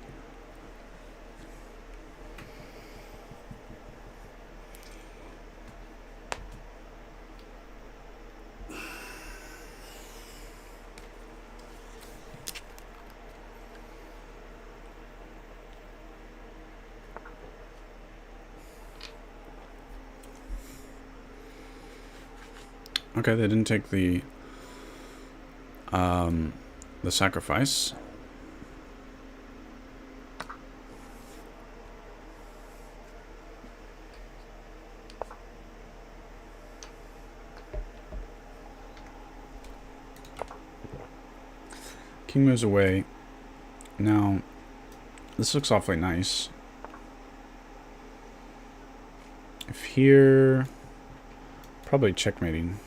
Okay, they didn't take the sacrifice. King moves away. Now, this looks awfully nice. If here, probably checkmating.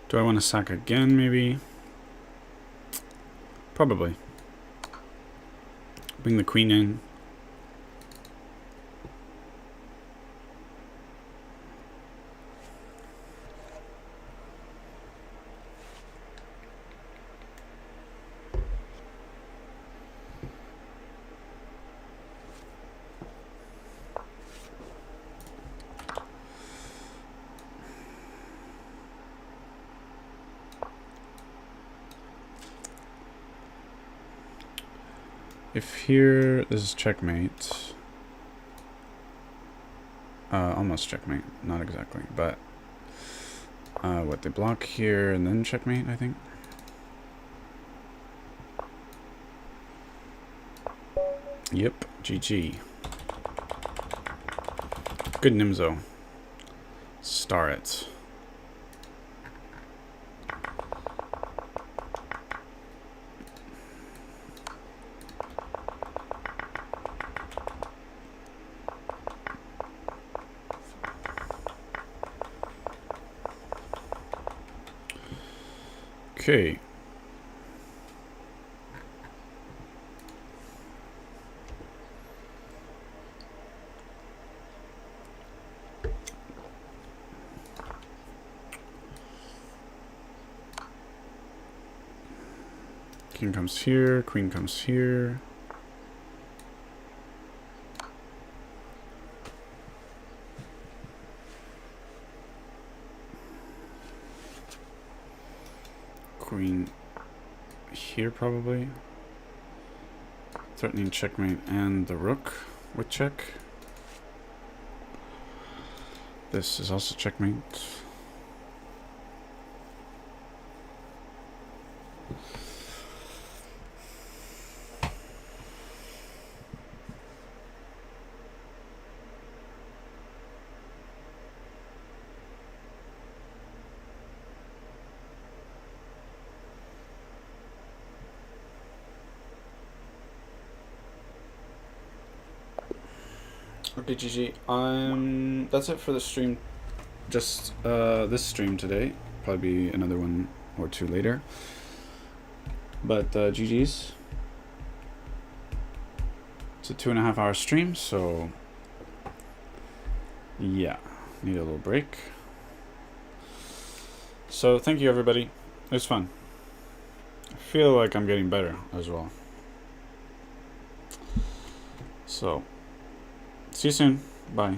Do I want to sack again, maybe? Probably. Bring the queen in. If here, this is checkmate. Almost checkmate, not exactly, but what, they block here and then checkmate, I think. Yep, GG. Good Nimzo. Star it. Okay. King comes here, queen comes here. Queen here probably. Threatening checkmate and the rook with check. This is also checkmate. Okay, GG. That's it for the stream. Just this stream today. Probably be another one or two later. But GG's. It's a 2.5 hour stream, so yeah, need a little break. So thank you, everybody. It was fun. I feel like I'm getting better as well. So see you soon. Bye.